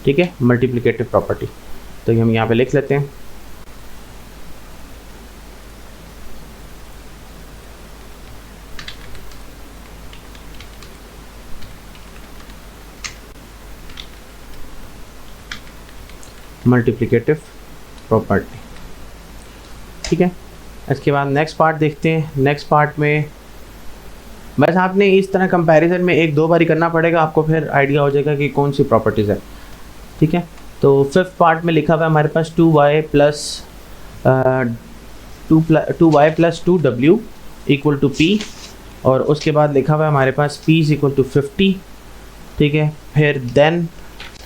Speaker 1: ठीक है, मल्टीप्लिकेटिव प्रॉपर्टी। तो ये हम यहाँ पे लिख लेते हैं। Multiplicative property. ठीक है, इसके बाद नेक्स्ट पार्ट देखते हैं। नेक्स्ट पार्ट में बस आपने इस तरह कंपैरिजन में 1-2 बार ही करना पड़ेगा, आपको फिर आइडिया हो जाएगा कि कौन सी प्रॉपर्टीज़ है। ठीक है, तो 5th पार्ट में लिखा हुआ है हमारे पास 2y plus 2w equal to p, और उसके बाद लिखा हुआ है हमारे पास p इज इक्वल टू 50। ठीक है, फिर then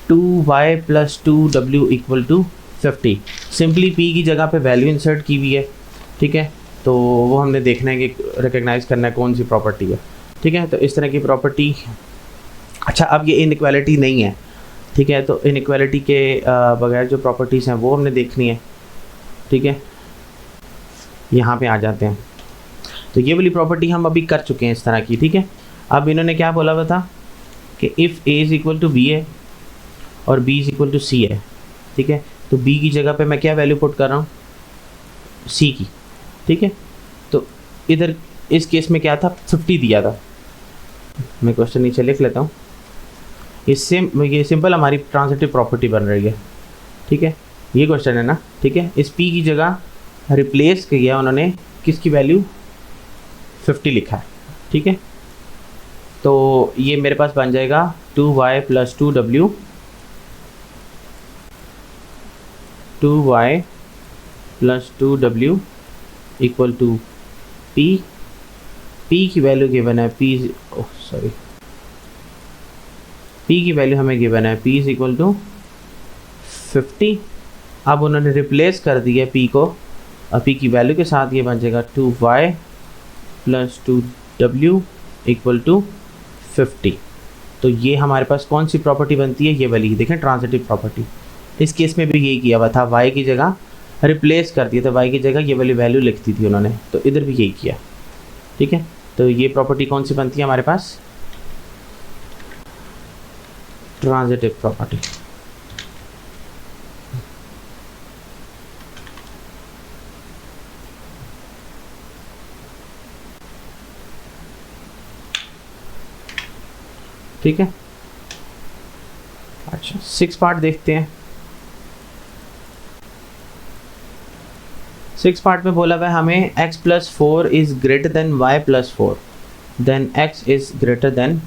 Speaker 1: 2y plus 2w equal to 50। Simply p की जगह पे वैल्यू इंसर्ट की हुई है। ठीक है, तो वो हमने देखना है कि रिकग्नाइज़ करना है कौन सी प्रॉपर्टी है। ठीक है, तो इस तरह की प्रॉपर्टी। अच्छा, अब ये इनइक्वालिटी नहीं है। ठीक है, तो इनइक्वालिटी के बगैर जो प्रॉपर्टीज़ हैं वो हमने देखनी है। ठीक है, यहाँ पे आ जाते हैं। तो ये वाली प्रॉपर्टी हम अभी कर चुके हैं इस तरह की। ठीक है, अब इन्होंने क्या बोला हुआ था कि if a is equal to B है और b is equal to C है। ठीक है, तो b की जगह पे मैं क्या वैल्यू पुट कर रहा हूँ, c की। ठीक है, तो इधर इस केस में क्या था, 50 दिया था। मैं क्वेश्चन नीचे लिख लेता हूँ। इससे ये सिंपल हमारी ट्रांजिटिव प्रॉपर्टी बन रही है। ठीक है, ये क्वेश्चन है ना। ठीक है, इस p की जगह रिप्लेस किया उन्होंने, किसकी वैल्यू 50 लिखा है। ठीक है, तो ये मेरे पास बन जाएगा 2y plus 2w 2y plus 2w equal to p। p की वैल्यू गिवन है, p की वैल्यू हमें गिवन है, p इज इक्वल टू 50। अब उन्होंने रिप्लेस कर दिया p को p की वैल्यू के साथ, ये बन जाएगा 2y plus 2w equal to 50। तो ये हमारे पास कौन सी प्रॉपर्टी बनती है, ये वाली देखें, ट्रांजिटिव प्रॉपर्टी। इस केस में भी यही किया हुआ था, y की जगह रिप्लेस कर दिया था, y की जगह ये वाली वैल्यू लिख दी थी उन्होंने, तो इधर भी यही किया। ठीक है, तो ये प्रॉपर्टी कौन सी बनती है हमारे पास, ट्रांजिटिव प्रॉपर्टी। ठीक है, अच्छा 6 पार्ट देखते हैं। 6 पार्ट में बोला हुआ है हमें x plus 4 is greater than y plus 4 then x is greater than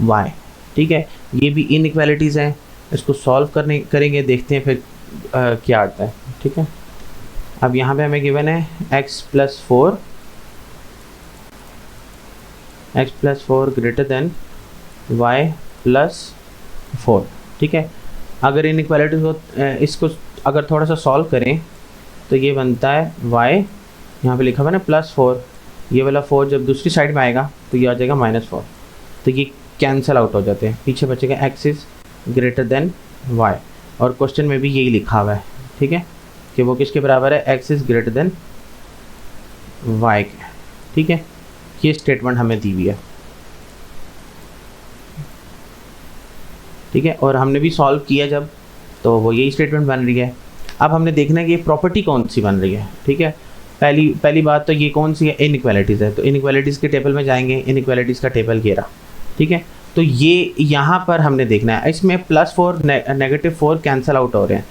Speaker 1: y। ठीक है, ये भी इनइक्वालिटीज़ हैं, इसको सॉल्व करेंगे, देखते हैं फिर क्या आता है। ठीक है, अब यहाँ पे हमें गिवन है x plus 4 greater than y plus 4। ठीक है, अगर इनइक्वालिटीज़ को इसको अगर थोड़ा सा सॉल्व करें तो ये बनता है y यहाँ पे लिखा हुआ है ना +4, ये वाला 4 जब दूसरी साइड में आएगा तो ये आ जाएगा -4, तो ये कैंसिल आउट हो जाते हैं, पीछे बचेगा x is greater than y, और क्वेश्चन में भी यही लिखा हुआ है, ठीक है, कि वो किसके बराबर है, x is greater than y के, ठीक है, ये स्टेटमेंट हमें दी हुई है, ठीक है, और हमने भी सॉल्व किया जब, तो वो यही स्टेटमेंट बन रही है। अब हमने देखना है कि ये प्रॉपर्टी कौन सी बन रही है, ठीक है। पहली बात तो ये कौन सी है, इनइक्वालिटीज़ है, तो इनइक्वालिटीज़ के टेबल में जाएंगे, इनइक्वालिटीज़ का टेबल ये रहा, ठीक है। तो ये यहाँ पर हमने देखना है, इसमें +4 -4 कैंसिल आउट हो रहे हैं,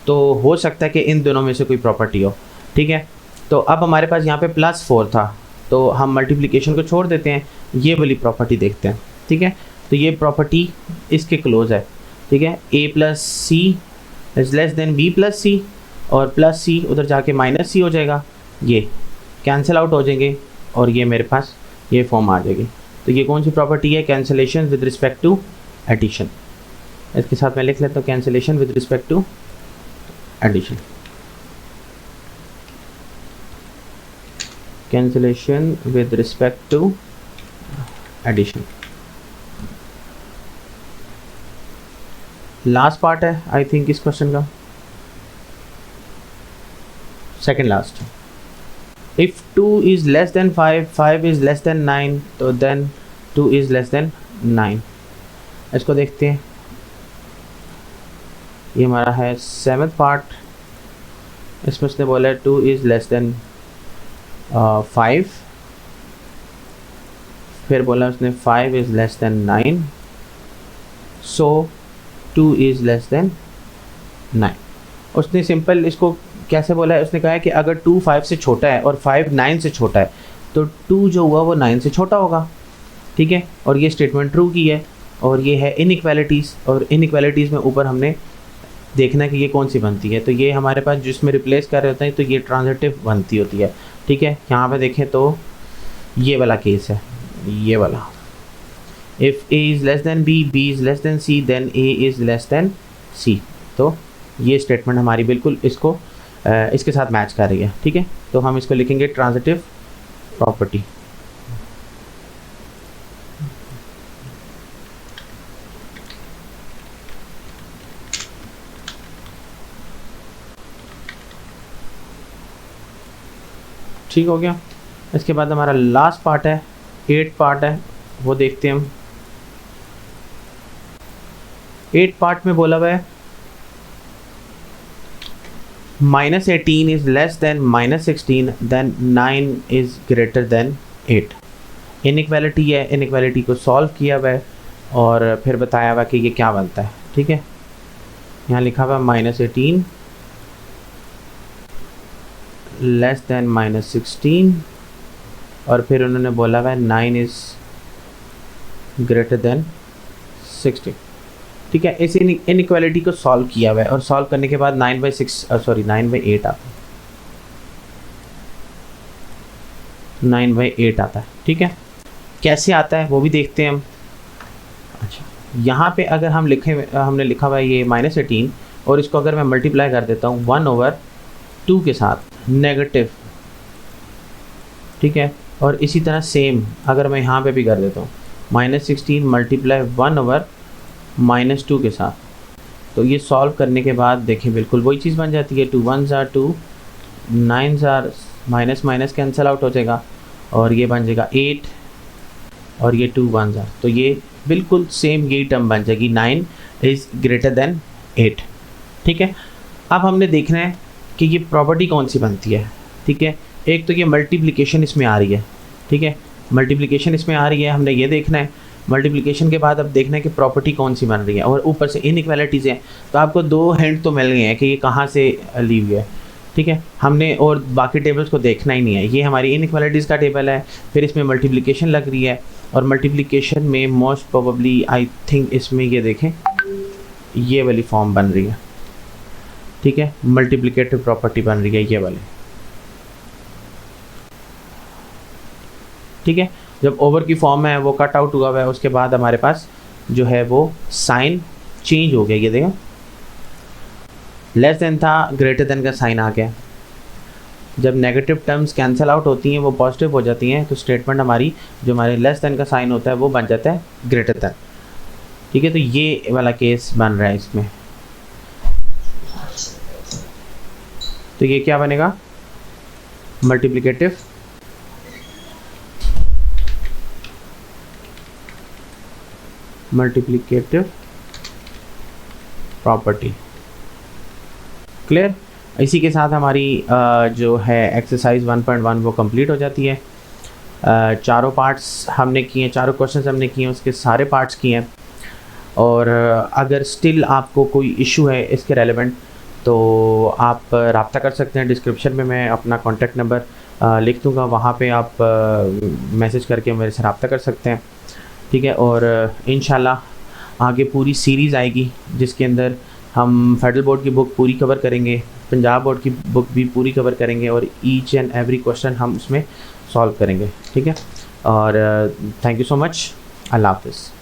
Speaker 1: तो हो सकता है कि इन दोनों में से कोई प्रॉपर्टी हो, ठीक है। तो अब हमारे पास यहाँ पे +4 था, तो हम मल्टीप्लिकेशन को छोड़ देते हैं, ये वाली प्रॉपर्टी देखते हैं, ठीक है। तो ये प्रॉपर्टी इसके क्लोज है, ठीक है, a + c is less then b + c, और +c उधर जाके -c हो जाएगा, ये कैंसिल आउट हो जाएंगे, और ये मेरे पास ये फॉर्म आ जाएगी। तो ये कौन सी प्रॉपर्टी है, cancellation with respect to addition. इसके साथ मैं लिख लेता हूँ cancellation with respect to addition, cancellation with respect to addition. Last part है आई थिंक इस क्वेश्चन का, second last. If 2 is less than 5, 5 is less than 9, तो देन 2 इज लेस देन 9। इसको देखते हैं, ये हमारा है 7th पार्ट, इसमें उसने बोला है 2 इज लेस देन 5, फिर बोला उसने 5 is less than 9, so 2 is less than 9। उसने सिंपल इसको कैसे बोला है, उसने कहा है कि अगर 2 5 से छोटा है और 5 9 से छोटा है, तो 2 जो हुआ वो 9 से छोटा होगा, ठीक है, और ये स्टेटमेंट ट्रू की है। और ये है इनइक्वालिटीज़, और इनइक्वालिटीज़ में ऊपर हमने देखना है कि ये कौन सी बनती है, तो ये हमारे पास जिसमें रिप्लेस कर रहे होते हैं, तो ये ट्रांजिटिव बनती होती है, ठीक है। यहाँ पे देखें तो ये वाला केस है, ये वाला, if a is less than b, b is less than c, then a is less than c। तो ये स्टेटमेंट हमारी बिल्कुल इसको इसके साथ मैच कर रही है, ठीक है। तो हम इसको लिखेंगे ट्रांजिटिव प्रॉपर्टी, ठीक हो गया। इसके बाद हमारा लास्ट पार्ट है, 8th पार्ट है, वो देखते हैं हम। 8th पार्ट में बोला हुआ है -18 is less than -16, then 9 is greater than 8। Inequality है, इनइक्वालिटी को सॉल्व किया हुआ है और फिर बताया हुआ कि ये क्या बनता है, ठीक है। यहाँ लिखा हुआ -18 लेस देन -16, और फिर उन्होंने बोला हुआ है 9 इज़ ग्रेटर देन 16, ठीक है। इस इनइक्वालिटी को सॉल्व किया हुआ है, और सॉल्व करने के बाद 9/8 आता है, 9/8 आता है, ठीक है। कैसे आता है वो भी देखते हैं हम। अच्छा, यहाँ पे अगर हम हमने लिखा हुआ है ये -18, और इसको अगर मैं मल्टीप्लाई कर देता हूँ 1/2 के साथ नेगेटिव, ठीक है, और इसी तरह सेम अगर मैं यहाँ पे भी कर देता हूँ -16 मल्टीप्लाई 1/-2 के साथ, तो ये सॉल्व करने के बाद देखिए बिल्कुल वही चीज़ बन जाती है। 2 1s are 2, 9s are minus cancel out हो जाएगा, और ये बन जाएगा 8, और ये 2 1s are, तो ये बिल्कुल सेम यही टर्म बन जाएगी, 9 इज़ ग्रेटर देन 8, ठीक है। अब हमने देखना है कि ये प्रॉपर्टी कौन सी बनती है, ठीक है। एक तो ये मल्टीप्लिकेशन इसमें आ रही है, ठीक है, मल्टीप्लिकेशन इसमें आ रही है, हमने ये देखना है। मल्टीप्लिकेशन के बाद अब देखना है कि प्रॉपर्टी कौन सी बन रही है, और ऊपर से इनइक्वालिटीज़ हैं, तो आपको 2 हिंट तो मिल गए हैं कि ये कहाँ से ली हुई है, ठीक है। हमने और बाकी टेबल्स को देखना ही नहीं है, ये हमारी इनइक्वालिटीज़ का टेबल है, फिर इसमें मल्टीप्लिकेशन लग रही है, और मल्टीप्लिकेशन में मोस्ट प्रोबेबली आई थिंक इसमें ये देखें ये वाली फॉर्म बन रही है, ठीक है, मल्टीप्लिकेटिव प्रॉपर्टी बन रही है ये वाली, ठीक है। जब ओवर की फॉर्म है वो कट आउट हुआ है, उसके बाद हमारे पास जो है वो साइन चेंज हो गया, ये देखो लेस देन था, ग्रेटर देन का साइन आ गया। जब नेगेटिव टर्म्स कैंसिल आउट होती हैं वो पॉजिटिव हो जाती हैं, तो स्टेटमेंट हमारी जो हमारे लेस देन का साइन होता है वो बन जाता है ग्रेटर देन। ठीक है, तो ये वाला केस बन रहा है इसमें। तो ये क्या बनेगा, मल्टीप्लिकेटिव प्रॉपर्टी। क्लियर। इसी के साथ हमारी जो है एक्सरसाइज 1.1 वो कंप्लीट हो जाती है। चारों पार्ट्स हमने किए हैं, चारों क्वेश्चंस हमने किए हैं, उसके सारे पार्ट्स किए हैं। और अगर स्टिल आपको कोई इशू है इसके रेलेवेंट, तो आप रब्ता कर सकते हैं। डिस्क्रिप्शन में मैं अपना कॉन्टैक्ट नंबर लिख दूँगा, वहाँ पे आप मैसेज करके मेरे से रब्ता कर सकते हैं। ठीक है, और इंशाल्लाह आगे पूरी सीरीज़ आएगी जिसके अंदर हम फेडरल बोर्ड की बुक पूरी कवर करेंगे, पंजाब बोर्ड की बुक भी पूरी कवर करेंगे, और ईच एंड एवरी क्वेश्चन हम उसमें सॉल्व करेंगे। ठीक है, और थैंक यू सो मच। अल्लाह हाफ़िज़।